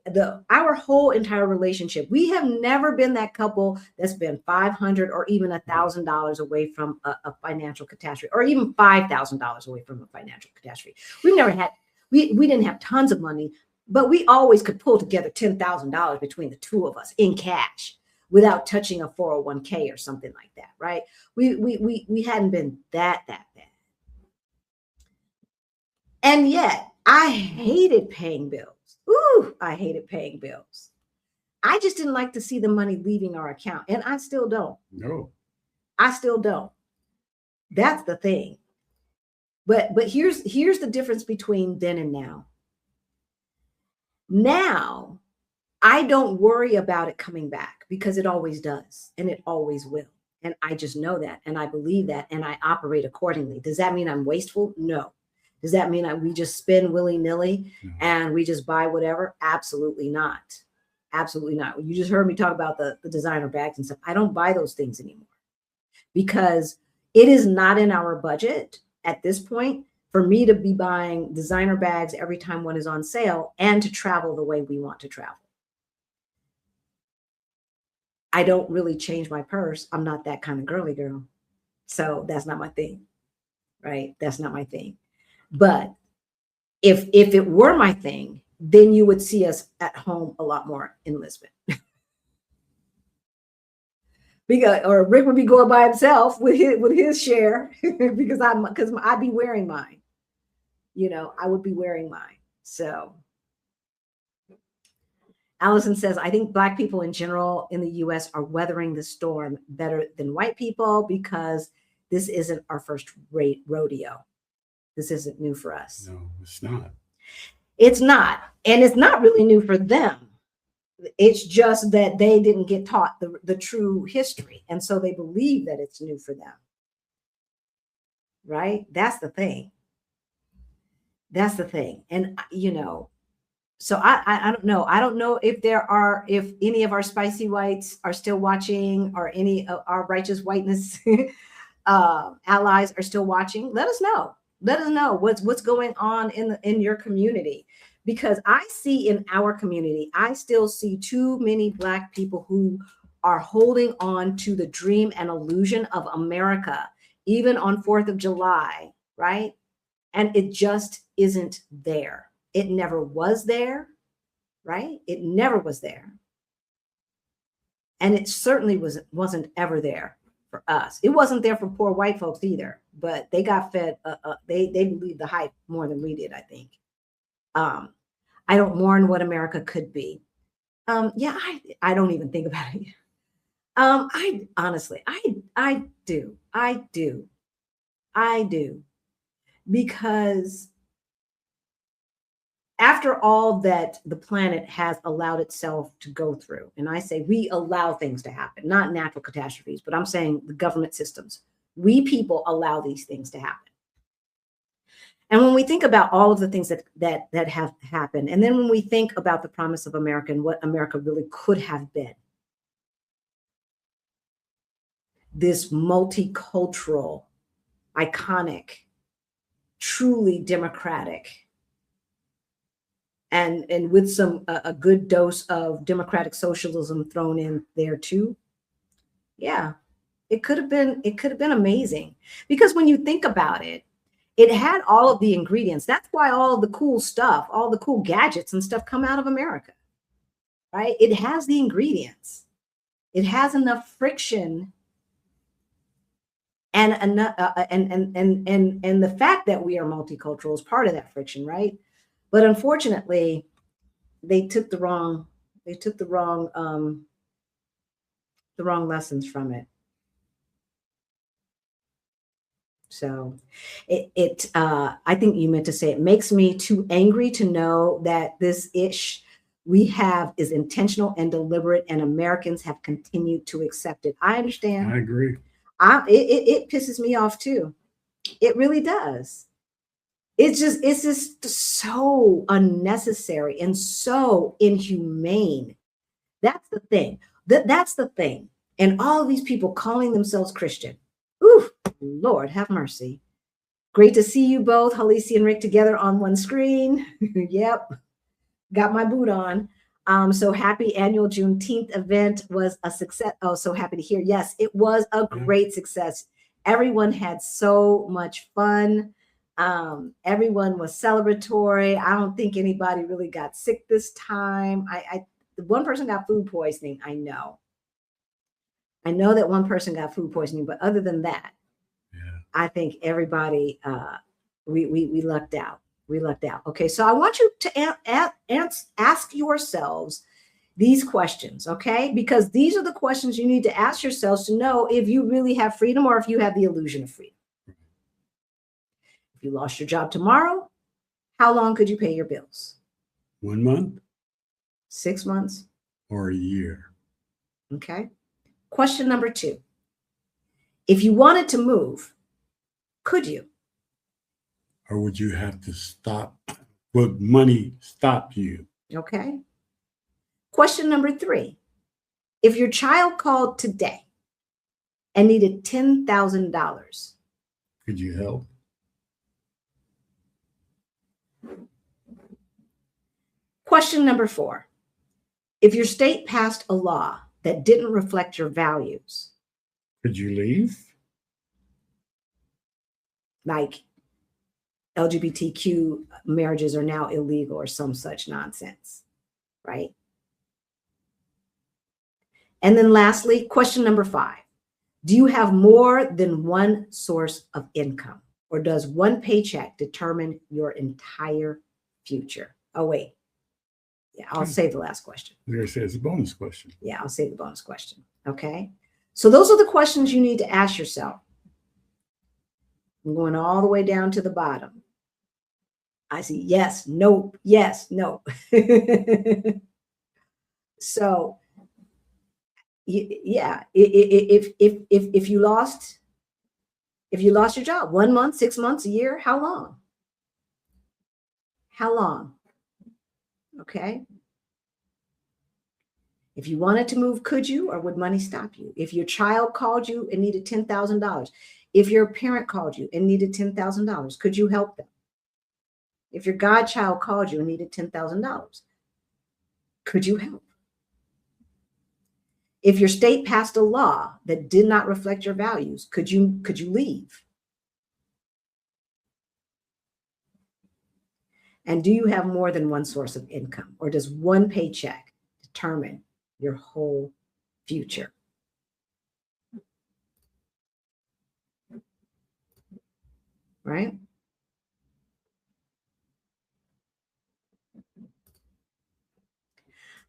Speaker 2: our whole entire relationship, we have never been that couple that's been $500 or even $1,000 away from a financial catastrophe, or even $5,000 away from a financial catastrophe. We've never had, we didn't have tons of money, but we always could pull together $10,000 between the two of us in cash without touching a 401k or something like that, right? We hadn't been that bad. And yet I hated paying bills. Ooh, I hated paying bills. I just didn't like to see the money leaving our account. And I still don't.
Speaker 1: No.
Speaker 2: I still don't. That's the thing. But here's the difference between then and now. Now, I don't worry about it coming back because it always does and it always will. And I just know that and I believe that and I operate accordingly. Does that mean I'm wasteful? No. Does that mean we just spend willy-nilly and we just buy whatever? Absolutely not. Absolutely not. You just heard me talk about the designer bags and stuff. I don't buy those things anymore because it is not in our budget at this point for me to be buying designer bags every time one is on sale and to travel the way we want to travel. I don't really change my purse. I'm not that kind of girly girl. So that's not my thing, right? That's not my thing. But if it were my thing, then you would see us at home a lot more in Lisbon. Or Rick would be going by himself with his share because I'd be wearing mine. You know, I would be wearing mine. So Allison says, I think Black people in general in the US are weathering the storm better than white people because this isn't our first rodeo. This isn't new for us.
Speaker 1: No, it's not.
Speaker 2: It's not. And it's not really new for them. It's just that they didn't get taught the true history. And so they believe that it's new for them. Right? That's the thing. That's the thing. And, you know, so I don't know. I don't know if any of our spicy whites are still watching or any of our righteous whiteness allies are still watching. Let us know. Let us know what's going on in your community, because I see in our community, I still see too many Black people who are holding on to the dream and illusion of America, even on 4th of July, right? And it just isn't there. It never was there, right? It never was there. And it certainly wasn't ever there for us. It wasn't there for poor white folks either, but they got fed. They believed the hype more than we did, I think. I don't mourn what America could be. Yeah, I don't even think about it. I honestly, I do, because after all that the planet has allowed itself to go through, and I say we allow things to happen, not natural catastrophes, but I'm saying the government systems, we people allow these things to happen. And when we think about all of the things that have happened, and then when we think about the promise of America and what America really could have been, this multicultural, iconic, truly democratic and with some a good dose of democratic socialism thrown in there too, yeah, it could have been amazing. Because when you think about it, it had all of the ingredients. That's why all of the cool stuff, all the cool gadgets and stuff come out of America, right? It has the ingredients. It has enough friction and enough, and the fact that we are multicultural is part of that friction, right? But unfortunately, they took the wrong lessons from it. So I think you meant to say, it makes me too angry to know that this ish we have is intentional and deliberate, and Americans have continued to accept it. I understand.
Speaker 1: I agree.
Speaker 2: It pisses me off too. It really does. It's just so unnecessary and so inhumane. That's the thing. That's the thing. And all of these people calling themselves Christian. Ooh, Lord, have mercy. Great to see you both, Halisi and Rick, together on one screen. Yep, got my boot on. So happy annual Juneteenth event was a success. Oh, so happy to hear. Yes, it was a great success. Everyone had so much fun. Everyone was celebratory. I don't think anybody really got sick this time. One person got food poisoning. I know that one person got food poisoning, but other than that, I think everybody, we lucked out. We lucked out. Okay, so I want you to ask yourselves these questions, okay? Because these are the questions you need to ask yourselves to know if you really have freedom or if you have the illusion of freedom. If you lost your job tomorrow, how long could you pay your bills?
Speaker 1: 1 month?
Speaker 2: 6 months?
Speaker 1: Or a year?
Speaker 2: Okay. Question number 2. If you wanted to move, could you?
Speaker 1: Or would you have to stop? Would money stop you?
Speaker 2: Okay. Question number 3. If your child called today and needed $10,000,
Speaker 1: could you help?
Speaker 2: Question number 4. If your state passed a law that didn't reflect your values,
Speaker 1: could you leave?
Speaker 2: Like LGBTQ marriages are now illegal or some such nonsense, right? And then lastly, question number 5. Do you have more than one source of income, or does one paycheck determine your entire future? Oh, wait. Yeah, I'll save the last question.
Speaker 1: There says a bonus question.
Speaker 2: Yeah, I'll save the bonus question. Okay. So those are the questions you need to ask yourself. I'm going all the way down to the bottom. I see yes, no, yes, no. So yeah, if you lost your job 1 month, 6 months, a year, how long? How long? Okay. If you wanted to move, could you, or would money stop you? If your child called you and needed $10,000, if your parent called you and needed $10,000, could you help them? If your godchild called you and needed $10,000, could you help? If your state passed a law that did not reflect your values, could you leave? And do you have more than one source of income, or does one paycheck determine your whole future? Right?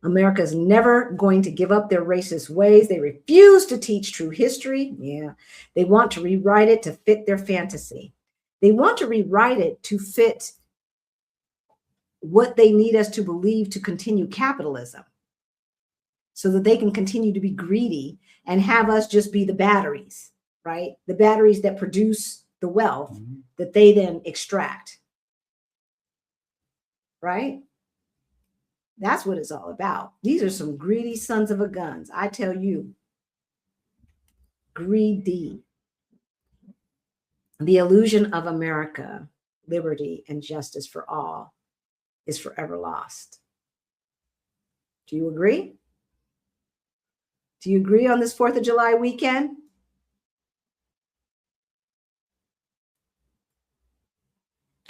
Speaker 2: America is never going to give up their racist ways. They refuse to teach true history. Yeah. They want to rewrite it to fit their fantasy. They want to rewrite it to fit what they need us to believe to continue capitalism, so that they can continue to be greedy and have us just be the batteries, right? The batteries that produce the wealth that they then extract, right? That's what it's all about. These are some greedy sons of a guns. I tell you, greedy. The illusion of America liberty, and justice for all is forever lost. Do you agree? Do you agree on this 4th of July weekend?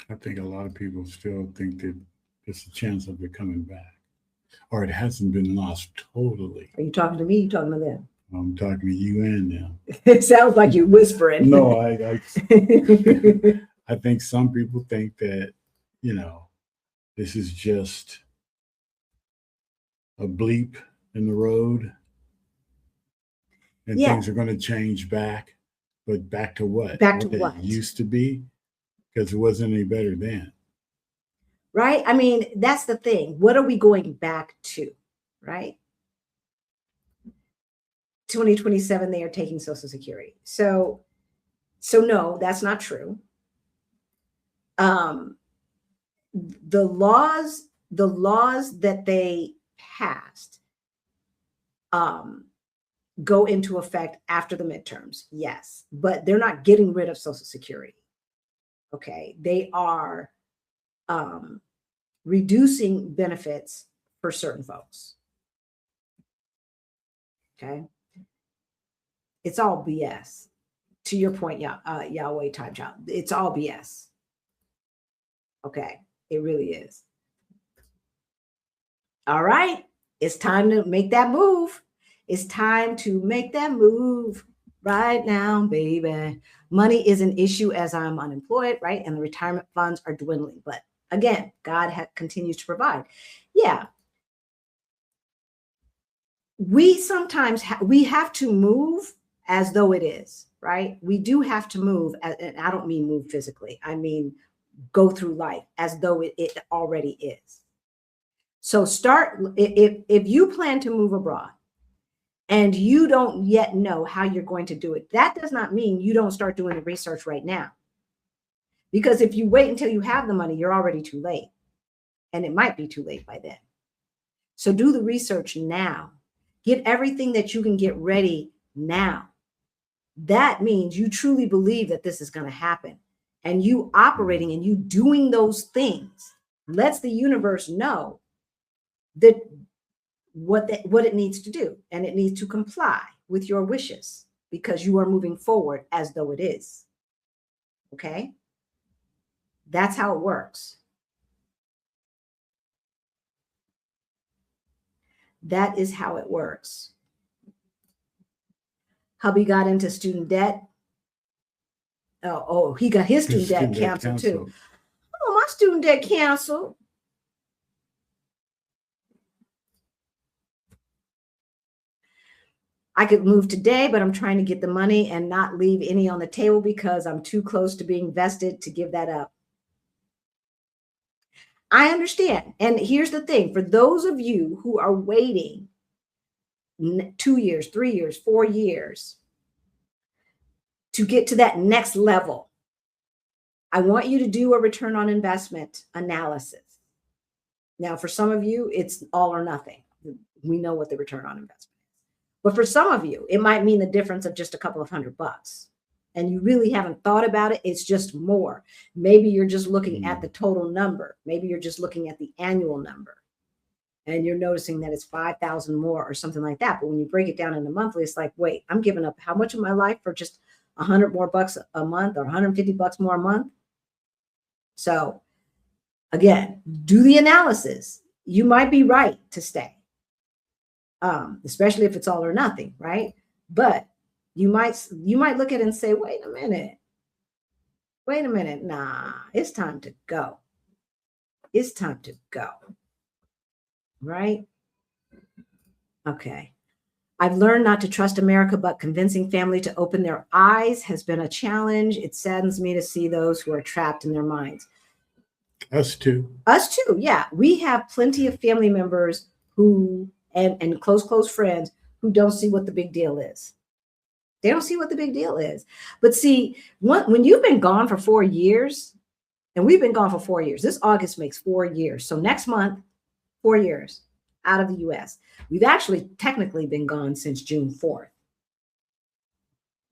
Speaker 1: I think a lot of people still think that there's a chance of it coming back, or it hasn't been lost totally.
Speaker 2: Are you talking to me? You talking to them?
Speaker 1: I'm talking to you and them.
Speaker 2: It sounds like you're whispering.
Speaker 1: No, I think some people think that, this is just a bleep in the road and things are going to change back, but back to what?
Speaker 2: Back to what?
Speaker 1: It used to be, because it wasn't any better then.
Speaker 2: Right? I mean, that's the thing. What are we going back to? Right? 2027, they are taking Social Security. So no, that's not true. The laws that they passed go into effect after the midterms, yes, but they're not getting rid of Social Security. Okay, they are reducing benefits for certain folks. Okay, it's all BS. To your point, Yahweh Time Child, it's all BS. Okay, it really is. All right, it's time to make that move. It's time to make that move right now, baby. Money is an issue as I'm unemployed, right? And the retirement funds are dwindling. But again, God continues to provide. Yeah. We sometimes we have to move as though it is, right? We do have to move, and I don't mean move physically. I mean go through life as though it already is. So start, if you plan to move abroad and you don't yet know how you're going to do it, that does not mean you don't start doing the research right now. Because if you wait until you have the money, you're already too late. And it might be too late by then. So do the research now. Get everything that you can get ready now. That means you truly believe that this is going to happen. And you operating and you doing those things lets the universe know that what it needs to do, and it needs to comply with your wishes because you are moving forward as though it is. Okay? That's how it works. That is how it works. Hubby got into student debt. Oh, he got his student debt canceled too. Oh, my student debt canceled. I could move today, but I'm trying to get the money and not leave any on the table because I'm too close to being vested to give that up. I understand. And here's the thing. For those of you who are waiting 2 years, 3 years, 4 years to get to that next level, I want you to do a return on investment analysis. Now, for some of you, it's all or nothing. We know what the return on investment is. But for some of you, it might mean the difference of just a couple of $100. And you really haven't thought about it. It's just more. Maybe you're just looking at the total number. Maybe you're just looking at the annual number. And you're noticing that it's 5,000 more or something like that. But when you break it down into monthly, it's like, wait, I'm giving up how much of my life for just $100 more bucks a month or $150 more a month? So again, do the analysis. You might be right to stay. Especially if it's all or nothing, right? But you might look at it and say, wait a minute. Nah, it's time to go. It's time to go. Right? Okay. I've learned not to trust America, but convincing family to open their eyes has been a challenge. It saddens me to see those who are trapped in their minds.
Speaker 1: Us too.
Speaker 2: Us too, yeah. We have plenty of family members who and close friends who don't see what the big deal is. They don't see what the big deal is. But see, when you've been gone for 4 years, and we've been gone for 4 years, this August makes 4 years. So next month, 4 years out of the US. We've actually technically been gone since June 4th.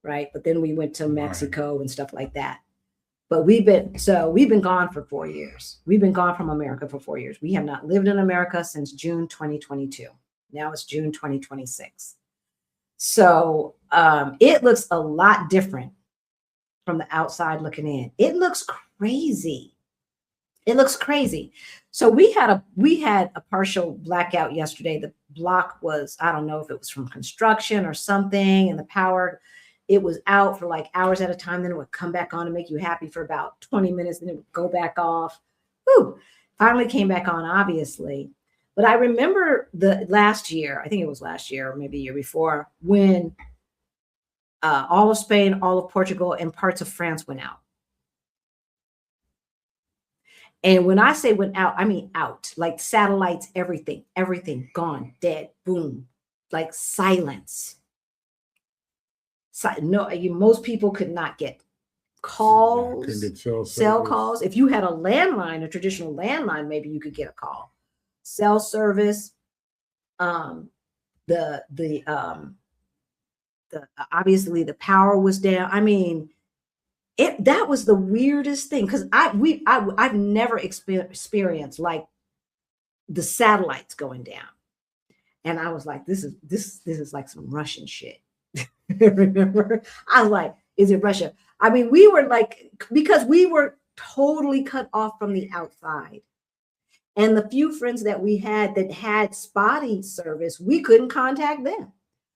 Speaker 2: Right? But then we went to Mexico and stuff like that. But we've been gone for 4 years. We've been gone from America for 4 years. We have not lived in America since June 2022. Now it's June 2026. So it looks a lot different from the outside looking in. It looks crazy. It looks crazy. So we had a partial blackout yesterday. The block was, I don't know if it was from construction or something, and the power, it was out for like hours at a time. Then it would come back on and make you happy for about 20 minutes, and it would go back off. Whew. Finally came back on, obviously. But I remember the last year, I think it was last year or maybe a year before, when all of Spain, all of Portugal, and parts of France went out. And when I say went out, I mean out, like satellites, everything gone, dead, boom, like silence. No, most people could not get calls,
Speaker 1: couldn't get
Speaker 2: cell calls. If you had a landline, a traditional landline, maybe you could get a call. Cell service, the obviously the power was down. I mean, that was the weirdest thing, because I've never experienced like the satellites going down, and I was like, this is like some Russian shit. Remember, I was like, is it Russia? I mean, we were like, because we were totally cut off from the outside. And the few friends that we had that had spotty service, we couldn't contact them.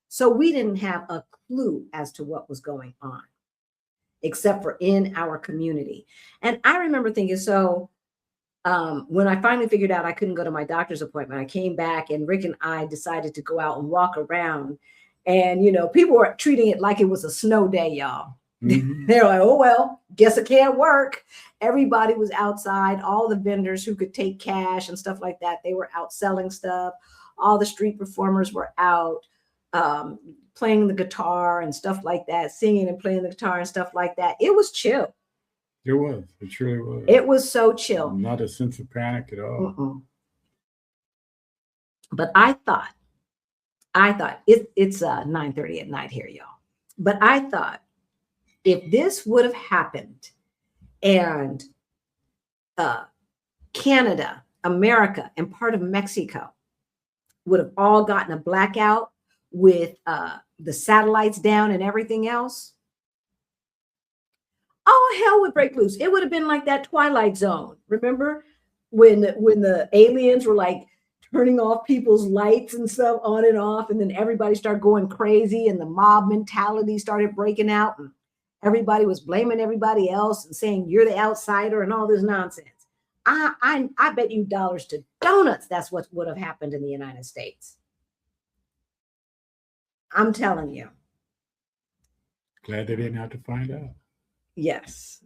Speaker 2: So we didn't have a clue as to what was going on, except for in our community. And I remember thinking, so when I finally figured out I couldn't go to my doctor's appointment, I came back and Rick and I decided to go out and walk around. And, you know, people were treating it like it was a snow day, y'all. Mm-hmm. They're like, oh, well, guess it can't work. Everybody was outside. All the vendors who could take cash and stuff like that, they were out selling stuff. All the street performers were out playing the guitar and stuff like that, singing and playing the guitar and stuff like that. It was chill.
Speaker 1: It was. It truly was.
Speaker 2: It was so chill.
Speaker 1: Not a sense of panic at all.
Speaker 2: Mm-mm. But I thought it's 9:30 at night here, y'all. But I thought if this would have happened and Canada, America, and part of Mexico would have all gotten a blackout with the satellites down and everything else, all hell would break loose. It would have been like that Twilight Zone. Remember when the aliens were like turning off people's lights and stuff on and off, and then everybody started going crazy and the mob mentality started breaking out and everybody was blaming everybody else and saying you're the outsider and all this nonsense. I bet you dollars to donuts that's what would have happened in the United States. I'm telling you.
Speaker 1: Glad they didn't have to find out.
Speaker 2: Yes.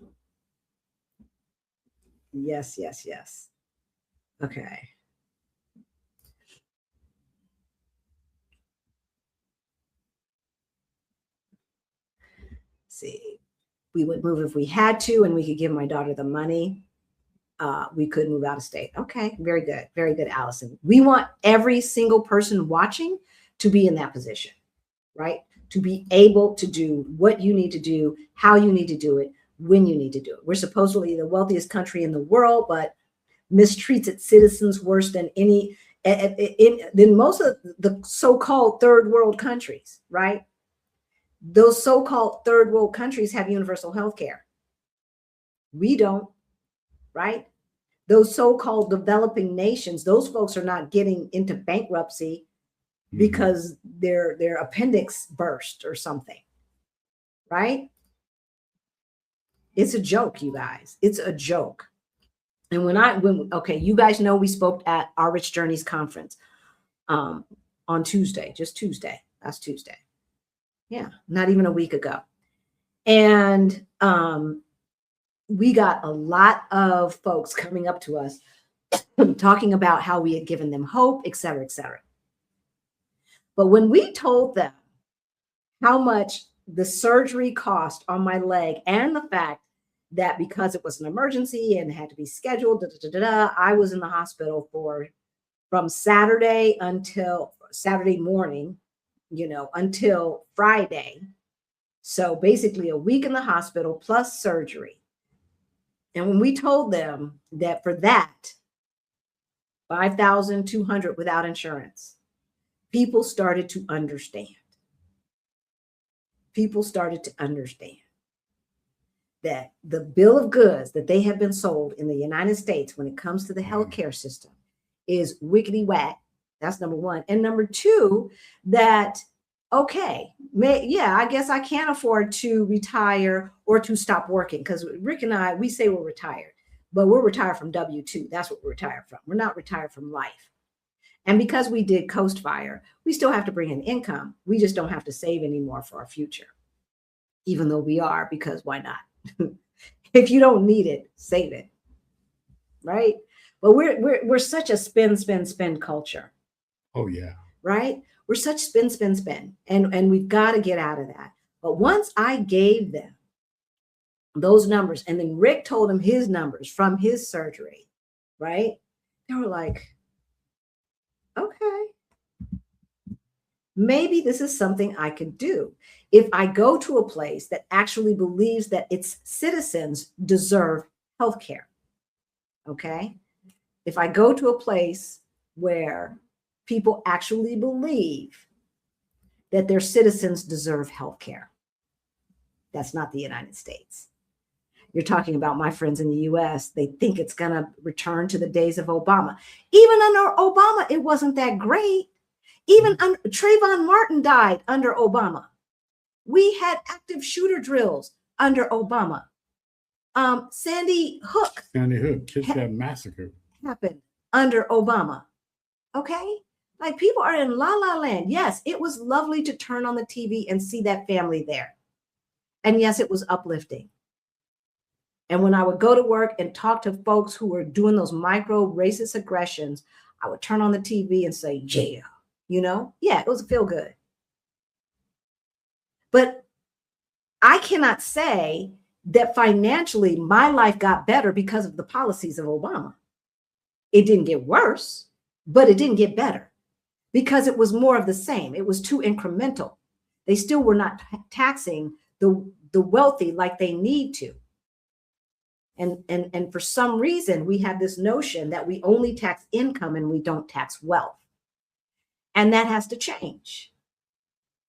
Speaker 2: Yes, yes, yes. Okay. See, we would move if we had to, and we could give my daughter the money. We could move out of state. Okay, very good, Allison. We want every single person watching to be in that position, right? To be able to do what you need to do, how you need to do it, when you need to do it. We're supposedly the wealthiest country in the world, but mistreats its citizens worse than than most of the so-called third world countries, right? Those so-called third world countries have universal health care. We don't, right? Those so-called developing nations, those folks are not getting into bankruptcy because their appendix burst or something, right? It's a joke, you guys. It's a joke. And okay, you guys know we spoke at our Rich Journeys conference on Tuesday, just Tuesday, last Tuesday. Yeah, not even a week ago. And we got a lot of folks coming up to us talking about how we had given them hope, et cetera, et cetera. But when we told them how much the surgery cost on my leg and the fact that because it was an emergency and had to be scheduled, I was in the hospital from Saturday until Saturday morning, until Friday. So basically a week in the hospital plus surgery. And when we told them that for that, 5,200 without insurance, people started to understand. People started to understand that the bill of goods that they have been sold in the United States when it comes to the healthcare system is wickety whack. That's number one. And number two, that, okay, I guess I can't afford to retire or to stop working, because Rick and I, we say we're retired, but we're retired from W-2. That's what we're retired from. We're not retired from life. And because we did Coast Fire, we still have to bring in income. We just don't have to save anymore for our future, even though we are, because why not? If you don't need it, save it, right? But we're such a spend culture.
Speaker 1: Oh yeah.
Speaker 2: Right? We're such spend. And we've got to get out of that. But once I gave them those numbers, and then Rick told them his numbers from his surgery, right? They were like, okay, maybe this is something I could do. If I go to a place that actually believes that its citizens deserve health care, okay? If I go to a place where people actually believe that their citizens deserve health care, that's not the United States. You're talking about my friends in the US, they think it's going to return to the days of Obama. Even under Obama, it wasn't that great. Even Trayvon Martin died under Obama. We had active shooter drills under Obama. Sandy Hook
Speaker 1: kids got massacred.
Speaker 2: Happened under Obama. Okay? Like, people are in la la land. Yes, it was lovely to turn on the TV and see that family there. And yes, it was uplifting. And when I would go to work and talk to folks who were doing those micro racist aggressions, I would turn on the TV and say, yeah, it was feel good. But I cannot say that financially my life got better because of the policies of Obama. It didn't get worse, but it didn't get better, because it was more of the same. It was too incremental. They still were not taxing the wealthy like they need to. And for some reason, we have this notion that we only tax income and we don't tax wealth. And that has to change.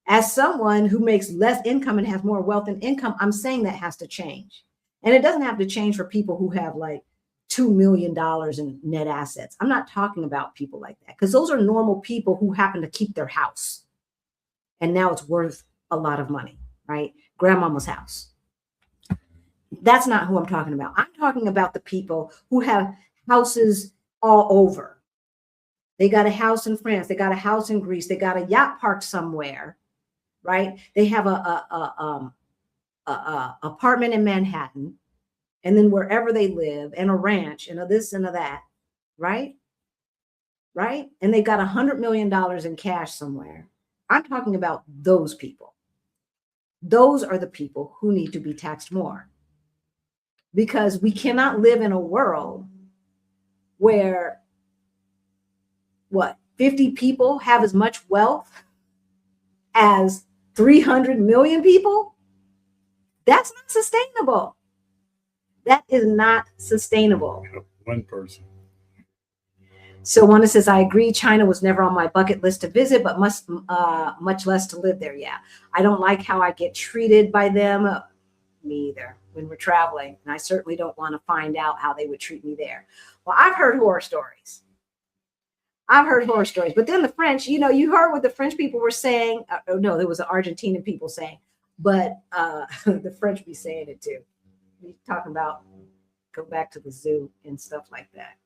Speaker 2: As someone who makes less income and has more wealth and income, I'm saying that has to change. And it doesn't have to change for people who have like $2 million in net assets. I'm not talking about people like that, because those are normal people who happen to keep their house. And now it's worth a lot of money, right? Grandmama's house. That's not who I'm talking about. I'm talking about the people who have houses all over. They got a house in France. They got a house in Greece. They got a yacht park somewhere, right? They have a apartment in Manhattan, and then wherever they live, and a ranch, and a this and a that, right? Right? And they got $100 million in cash somewhere. I'm talking about those people. Those are the people who need to be taxed more. Because we cannot live in a world where 50 people have as much wealth as 300 million people? That's not sustainable. That is not sustainable.
Speaker 1: One person.
Speaker 2: So one says, I agree, China was never on my bucket list to visit, but much less to live there. Yeah. I don't like how I get treated by them. Me either, when we're traveling. And I certainly don't want to find out how they would treat me there. Well, I've heard horror stories. But then the French, you heard what the French people were saying. No, there was an Argentinian people saying, but the French be saying it too. We talking about go back to the zoo and stuff like that.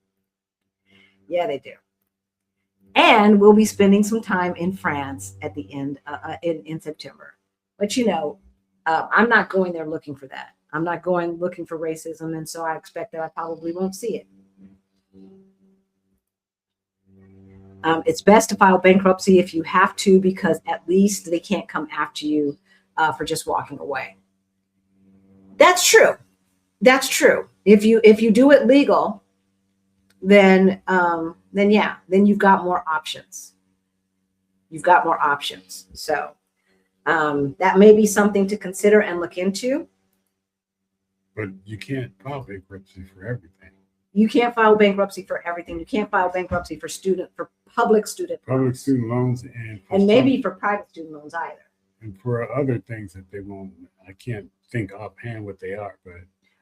Speaker 2: Yeah, they do. And we'll be spending some time in France at the end in September. But I'm not going there looking for that. I'm not going looking for racism, and so I expect that I probably won't see it. It's best to file bankruptcy if you have to, because at least they can't come after you for just walking away. That's true. If you do it legal, then you've got more options. So that may be something to consider and look into.
Speaker 1: But you can't file bankruptcy for everything.
Speaker 2: You can't file bankruptcy for everything. You can't file bankruptcy for public student
Speaker 1: Public
Speaker 2: loans.
Speaker 1: student loans
Speaker 2: And maybe for private student loans either.
Speaker 1: and for other things that they won't. I can't think offhand what they are, but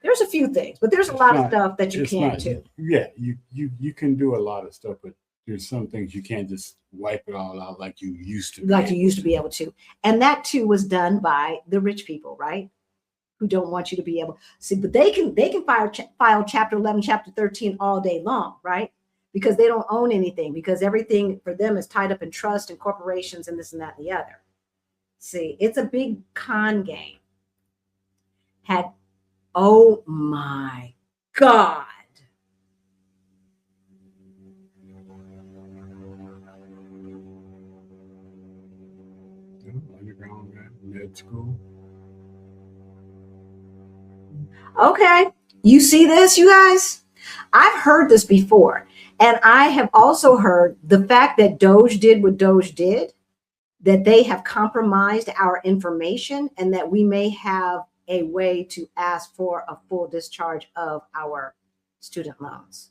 Speaker 2: There's a few things, but there's a
Speaker 1: It's
Speaker 2: lot of
Speaker 1: not-
Speaker 2: stuff that you
Speaker 1: it's
Speaker 2: can't
Speaker 1: not.
Speaker 2: do.
Speaker 1: Yeah, you can do a lot of stuff, but there's some things you can't just wipe it all out like you used to.
Speaker 2: Like you used to be able to. And that too was done by the rich people, right? Who don't want you to be able see, but they can file chapter 11, chapter 13 all day long, right? Because they don't own anything, because everything for them is tied up in trust and corporations and this and that and the other. See, it's a big con game. Oh my God.
Speaker 1: Underground med school.
Speaker 2: Okay. You see this, you guys? I've heard this before. And I have also heard the fact that Doge did what Doge did, that they have compromised our information, and that we may have a way to ask for a full discharge of our student loans.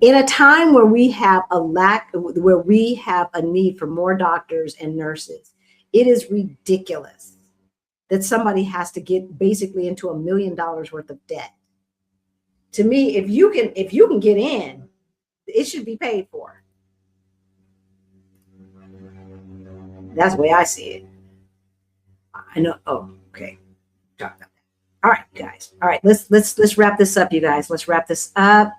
Speaker 2: In a time where we have where we have a need for more doctors and nurses, it is ridiculous that somebody has to get basically into $1 million worth of debt. To me, if you can get in, it should be paid for. That's the way I see it. I know. Oh, okay. Talk about that. All right, guys. All right, let's wrap this up, you guys. Let's wrap this up,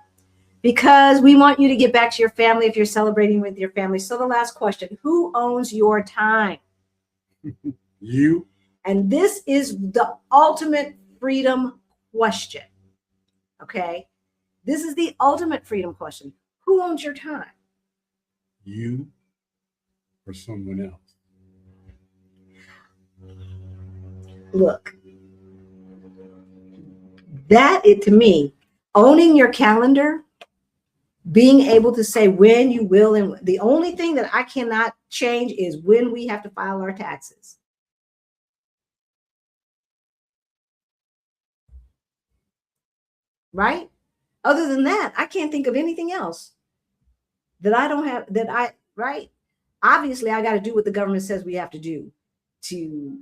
Speaker 2: because we want you to get back to your family if you're celebrating with your family. So the last question: who owns your time?
Speaker 1: You.
Speaker 2: And this is the ultimate freedom question. Okay, this is the ultimate freedom question. Who owns your time?
Speaker 1: You or someone else?
Speaker 2: Look, to me, owning your calendar, being able to say when you will, and the only thing that I cannot change is when we have to file our taxes. Right? Other than that, I can't think of anything else that I don't have, right? Obviously, I got to do what the government says we have to do to,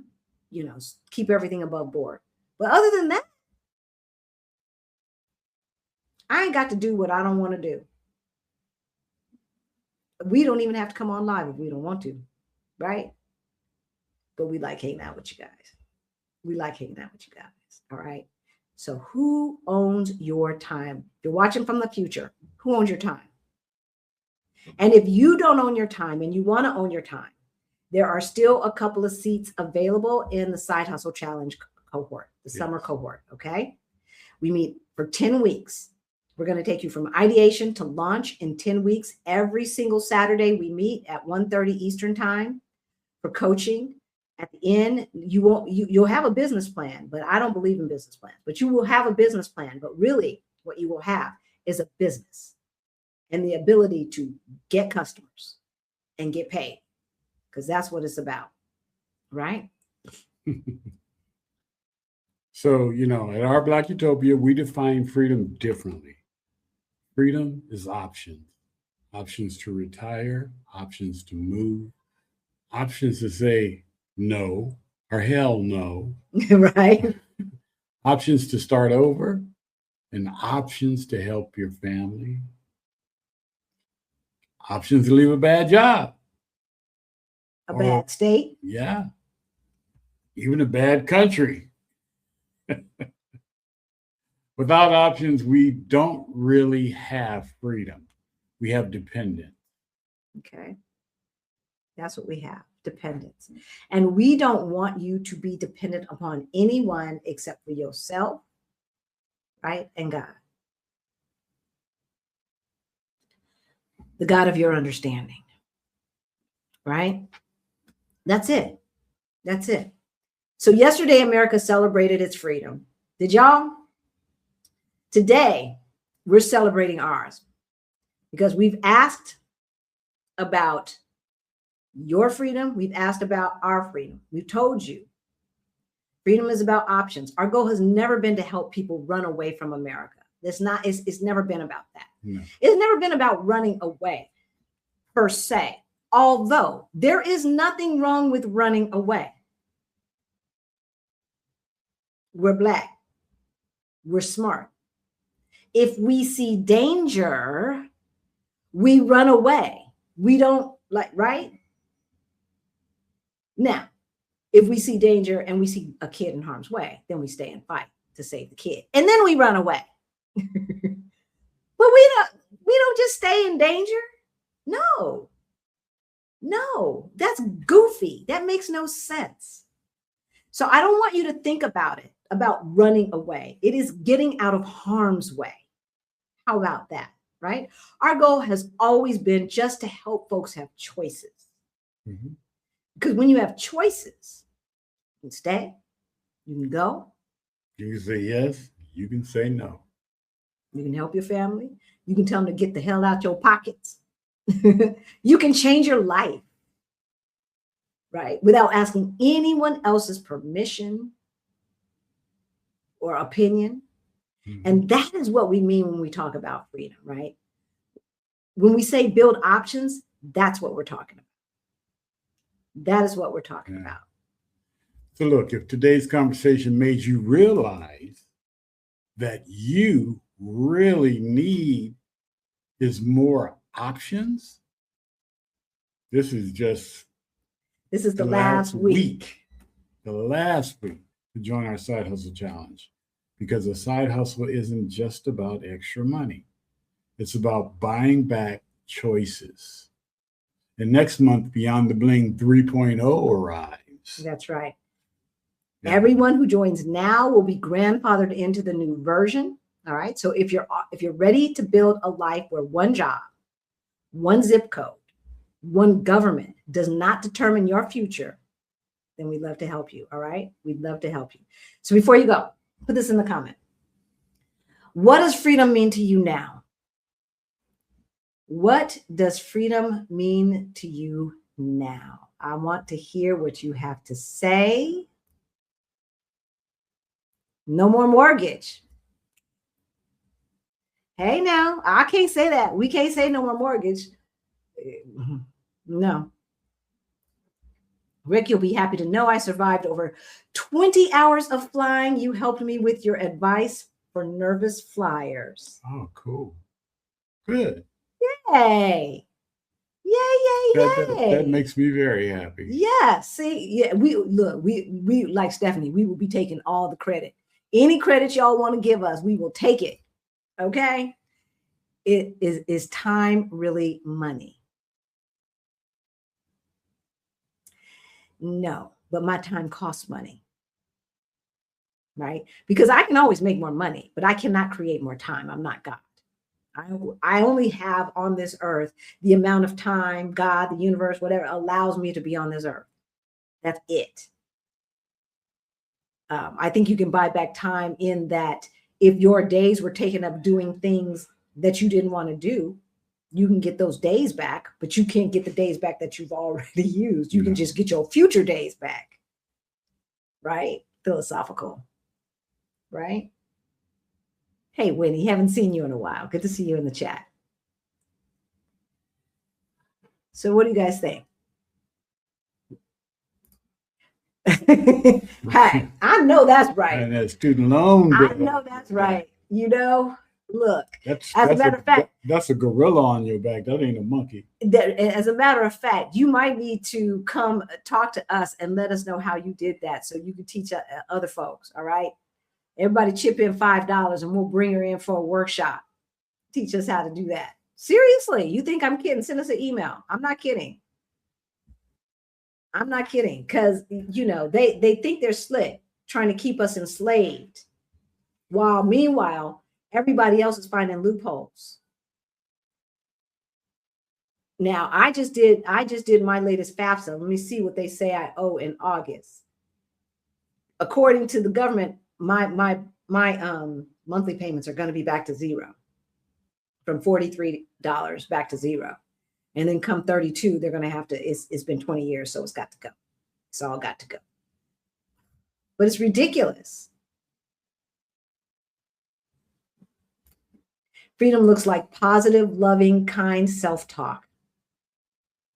Speaker 2: keep everything above board. But other than that, I ain't got to do what I don't want to do. We don't even have to come on live if we don't want to, right? But we like hanging out with you guys. All right. So who owns your time? If you're watching from the future, who owns your time? And if you don't own your time and you want to own your time, there are still a couple of seats available in the Side Hustle Challenge cohort, the summer cohort, okay? We meet for 10 weeks. We're going to take you from ideation to launch in 10 weeks. Every single Saturday, we meet at 1:30 Eastern time for coaching. At the end, you'll have a business plan, but I don't believe in business plans. But you will have a business plan. But really, what you will have is a business and the ability to get customers and get paid, because that's what it's about, right?
Speaker 1: So, at our Black Utopia, we define freedom differently. Freedom is options. Options to retire, options to move, options to say no or hell no.
Speaker 2: Right?
Speaker 1: Options to start over, and options to help your family. Options to leave a bad job.
Speaker 2: A bad state.
Speaker 1: Yeah. Even a bad country. Without options, we don't really have freedom. We have dependence.
Speaker 2: Okay. That's what we have, dependence. And we don't want you to be dependent upon anyone except for yourself, right? And God. The God of your understanding, right? That's it. That's it. So yesterday, America celebrated its freedom. Did y'all? Today, we're celebrating ours because we've asked about your freedom. We've asked about our freedom. We've told you Freedom is about options. Our goal has never been to help people run away from America. It's never been about that.
Speaker 1: No.
Speaker 2: It's never been about running away per se, although there is nothing wrong with running away. We're Black. We're smart. If we see danger, we run away. We don't right? Now, if we see danger and we see a kid in harm's way, then we stay and fight to save the kid. And then we run away. But we don't just stay in danger. No, that's goofy. That makes no sense. So I don't want you to think about it, about running away. It is getting out of harm's way. How about that, right? Our goal has always been just to help folks have choices.
Speaker 1: Mm-hmm.
Speaker 2: Because when you have choices, you can stay, you can go.
Speaker 1: You can say yes, you can say no.
Speaker 2: You can help your family. You can tell them to get the hell out your pockets. You can change your life, right? Without asking anyone else's permission or opinion. Mm-hmm. And that is what we mean when we talk about freedom, right? When we say build options, that's what we're talking about. That is what we're talking about.
Speaker 1: So look, if today's conversation made you realize that you really need is more options, this is
Speaker 2: the last week.
Speaker 1: The last week to join our Side Hustle Challenge, because a side hustle isn't just about extra money. It's about buying back choices. And next month, Beyond the Bling 3.0 arrives.
Speaker 2: That's right.
Speaker 1: Yeah.
Speaker 2: Everyone who joins now will be grandfathered into the new version. All right. So if you're ready to build a life where one job, one zip code, one government does not determine your future, then we'd love to help you. All right. We'd love to help you. So before you go, put this in the comment. What does freedom mean to you now? What does freedom mean to you now? I want to hear what you have to say. No more mortgage. Hey, now, I can't say that. We can't say no more mortgage. No. Rick, you'll be happy to know I survived over 20 hours of flying. You helped me with your advice for nervous flyers.
Speaker 1: Oh, cool. Good.
Speaker 2: Yay. Yay.
Speaker 1: That makes me very happy.
Speaker 2: Yeah. See, yeah, we like Stephanie, we will be taking all the credit. Any credit y'all want to give us, we will take it. Okay. Is time really money? No, but my time costs money. Right? Because I can always make more money, but I cannot create more time. I'm not God. I only have on this earth the amount of time God, the universe, whatever allows me to be on this earth. That's it. I think you can buy back time in that if your days were taken up doing things that you didn't want to do, you can get those days back, but you can't get the days back that you've already used. You can just get your future days back. Right? Philosophical. Right? Hey, Winnie, haven't seen you in a while. Good to see you in the chat. So what do you guys think? Hey, I know that's right.
Speaker 1: And that student loan.
Speaker 2: I know that's right. You know, look, as a matter of fact,
Speaker 1: that's a gorilla on your back. That ain't a monkey.
Speaker 2: As a matter of fact, you might need to come talk to us and let us know how you did that so you can teach other folks. All right. Everybody chip in $5 and we'll bring her in for a workshop. Teach us how to do that. Seriously, you think I'm kidding? Send us an email. I'm not kidding. I'm not kidding. Because, you know, they think they're slick, trying to keep us enslaved. While meanwhile, everybody else is finding loopholes. Now, I just did my latest FAFSA. Let me see what they say I owe in August. According to the government, my monthly payments are going to be back to zero, from $43 back to zero. And then come 32, they're going to have to, it's been 20 years, so it's got to go. It's all got to go. but it's ridiculous. Freedom looks like positive, loving, kind self-talk.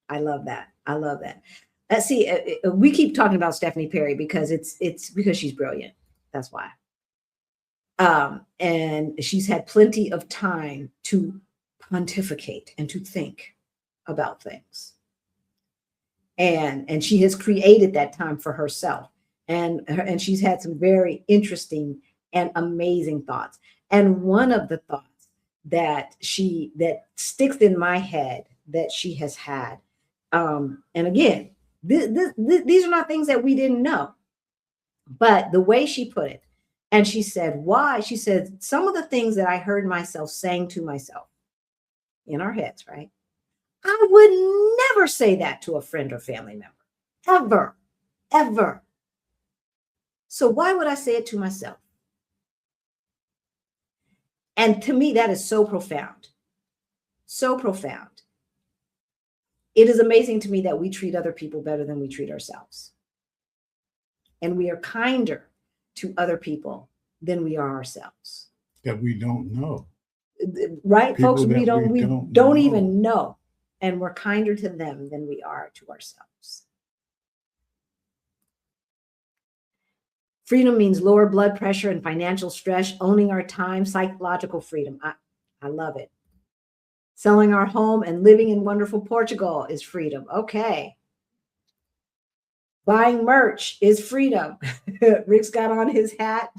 Speaker 2: I love that. I love that. See, we keep talking about Stephanie Perry because it's because she's brilliant. That's why. And she's had plenty of time to pontificate and to think about things. And she has created that time for herself. And she's had some very interesting and amazing thoughts. And one of the thoughts that sticks in my head that she has had, and again, these are not things that we didn't know, but the way she put it, and she said, why? She said, some of the things that I heard myself saying to myself in our heads, right? I would never say that to a friend or family member, ever. So why would I say it to myself? And to me, that is so profound, so profound. It is amazing to me that we treat other people better than we treat ourselves. And we are kinder to other people than we are ourselves.
Speaker 1: That we don't know.
Speaker 2: Right,
Speaker 1: People
Speaker 2: folks? We
Speaker 1: that
Speaker 2: don't even know. And we're kinder to them than we are to ourselves. Freedom means lower blood pressure and financial stress, owning our time, psychological freedom. I love it. Selling our home and living in wonderful Portugal is freedom. Okay. Buying merch is freedom. Rick's got on his hat.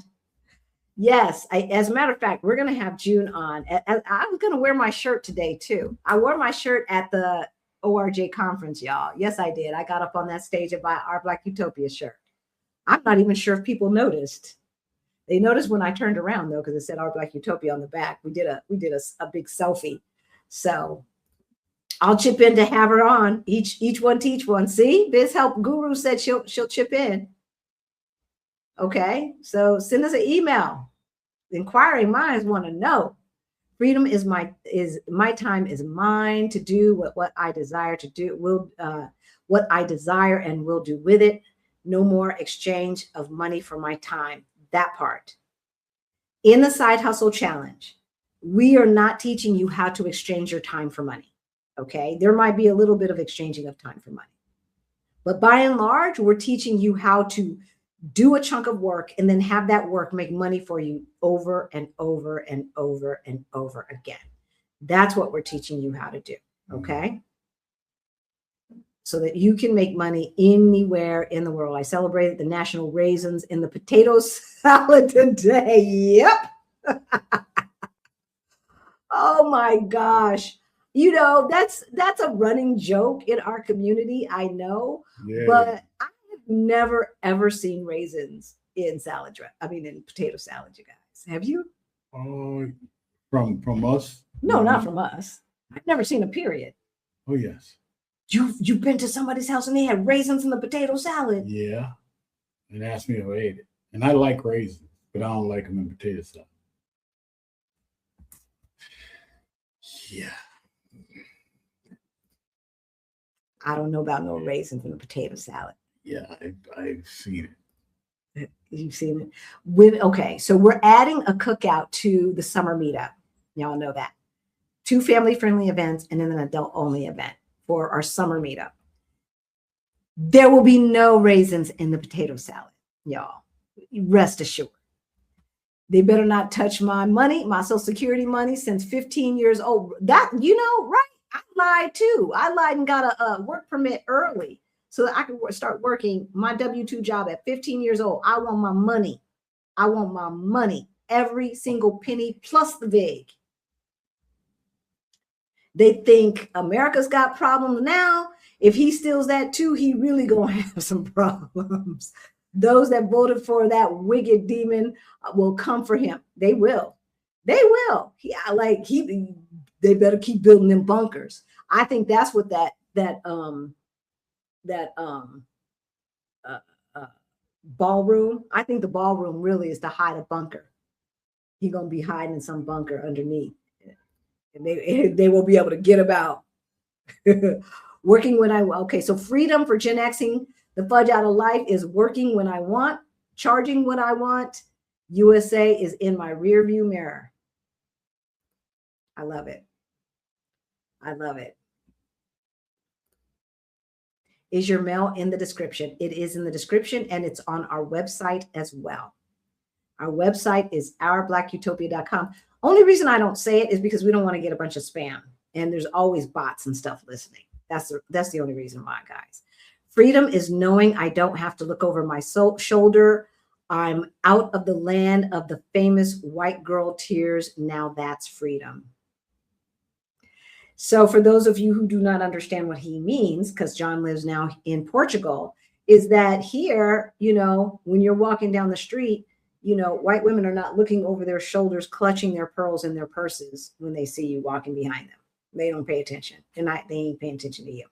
Speaker 2: Yes, as a matter of fact, we're going to have June on. I was going to wear my shirt today too. I wore my shirt at the ORJ conference, y'all. Yes, I did. I got up on that stage and bought our Black Utopia shirt. I'm not even sure if people noticed. They noticed when I turned around though, because it said Our Black Utopia on the back. We did a big selfie. So I'll chip in to have her on. Each one teach one. See, Biz Help Guru said she'll chip in. Okay, so send us an email. Inquiring minds want to know. Freedom is my time is mine to do what I desire to do. What I desire and will do with it. No more exchange of money for my time. That part. In the Side Hustle Challenge, we are not teaching you how to exchange your time for money. Okay, there might be a little bit of exchanging of time for money, but by and large, we're teaching you how to do a chunk of work and then have that work make money for you over and over and over and over again. That's what we're teaching you how to do. Okay. So that you can make money anywhere in the world. I celebrated the National Raisins in the Potato Salad today. Yep. Oh my gosh. You know, that's a running joke in our community. I know, yeah. But I have never, ever seen raisins in in potato salad, you guys. Have you?
Speaker 1: From us?
Speaker 2: No, not from us. I've never seen a period.
Speaker 1: Oh, yes.
Speaker 2: You've been to somebody's house and they had raisins in the potato salad.
Speaker 1: Yeah. And asked me if I ate it. And I like raisins, but I don't like them in potato salad. Yeah.
Speaker 2: I don't know about no raisins in the potato salad.
Speaker 1: Yeah, I've seen
Speaker 2: it. You've seen it? Okay, so we're adding a cookout to the summer meetup. Y'all know that. 2 family-friendly events and then an adult-only event for our summer meetup. There will be no raisins in the potato salad, y'all. Rest assured. They better not touch my money, my Social Security money since 15 years old. That, right? I lied too. I lied and got a work permit early so that I could start working my W-2 job at 15 years old. I want my money. I want my money. Every single penny plus the VIG. They think America's got problems now. If he steals that too, he really gonna have some problems. Those that voted for that wicked demon will come for him. They will. They will. They better keep building them bunkers. I think that's what that ballroom. I think the ballroom really is to hide a bunker. He's gonna be hiding in some bunker underneath, and they won't be able to get about. Working when I okay. So freedom for Gen Xing the fudge out of life is working when I want, charging what I want, USA is in my rear view mirror. I love it. I love it. Is your mail in the description? It is in the description, and it's on our website as well. Our website is ourblackutopia.com. Only reason I don't say it is because we don't want to get a bunch of spam, and there's always bots and stuff listening. That's the only reason why, guys. Freedom is knowing I don't have to look over my shoulder. I'm out of the land of the famous white girl tears. Now that's freedom. So for those of you who do not understand what he means, because John lives now in Portugal, is that here, you know, when you're walking down the street, you know, white women are not looking over their shoulders, clutching their pearls in their purses when they see you walking behind them. They don't pay attention. They ain't paying attention to you.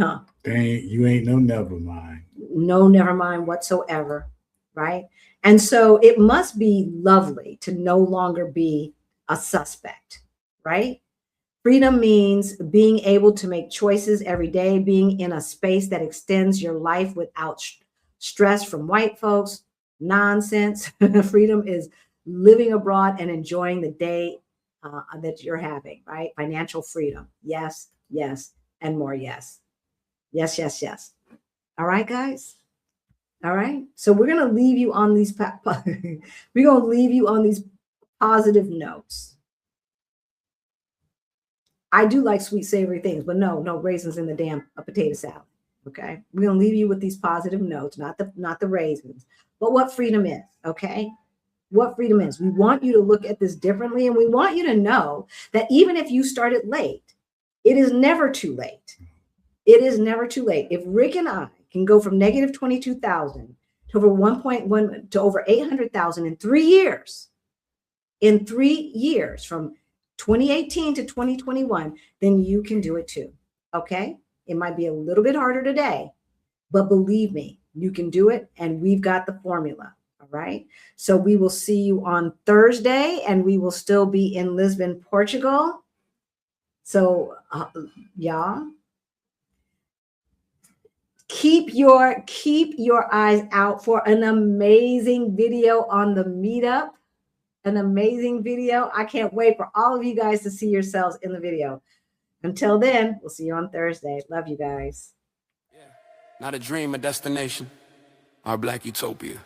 Speaker 2: Huh?
Speaker 1: You ain't no never mind.
Speaker 2: No, never mind whatsoever. Right. And so it must be lovely to no longer be a suspect. Right. Freedom means being able to make choices every day, being in a space that extends your life without stress from white folks. Nonsense. Freedom is living abroad and enjoying the day that you're having, right? Financial freedom. Yes, yes, and more yes. Yes, yes, yes. All right, guys. All right. So we're going to leave you on these positive notes. I do like sweet, savory things, but no raisins in the damn potato salad. Okay. We're going to leave you with these positive notes, not the raisins, but what freedom is. Okay. What freedom is. We want you to look at this differently. And we want you to know that even if you started late, it is never too late. It is never too late. If Rick and I can go from negative 22,000 to over 1.1 to over 800,000 in 3 years, from 2018 to 2021, then you can do it too. Okay. It might be a little bit harder today, but believe me, you can do it. And we've got the formula. All right. So we will see you on Thursday, and we will still be in Lisbon, Portugal. So yeah. Keep your eyes out for an amazing video on the meetup. An amazing video. I can't wait for all of you guys to see yourselves in the video. Until then, we'll see you on Thursday. Love you guys.
Speaker 3: Yeah. Not a dream, a destination. Our Black Utopia.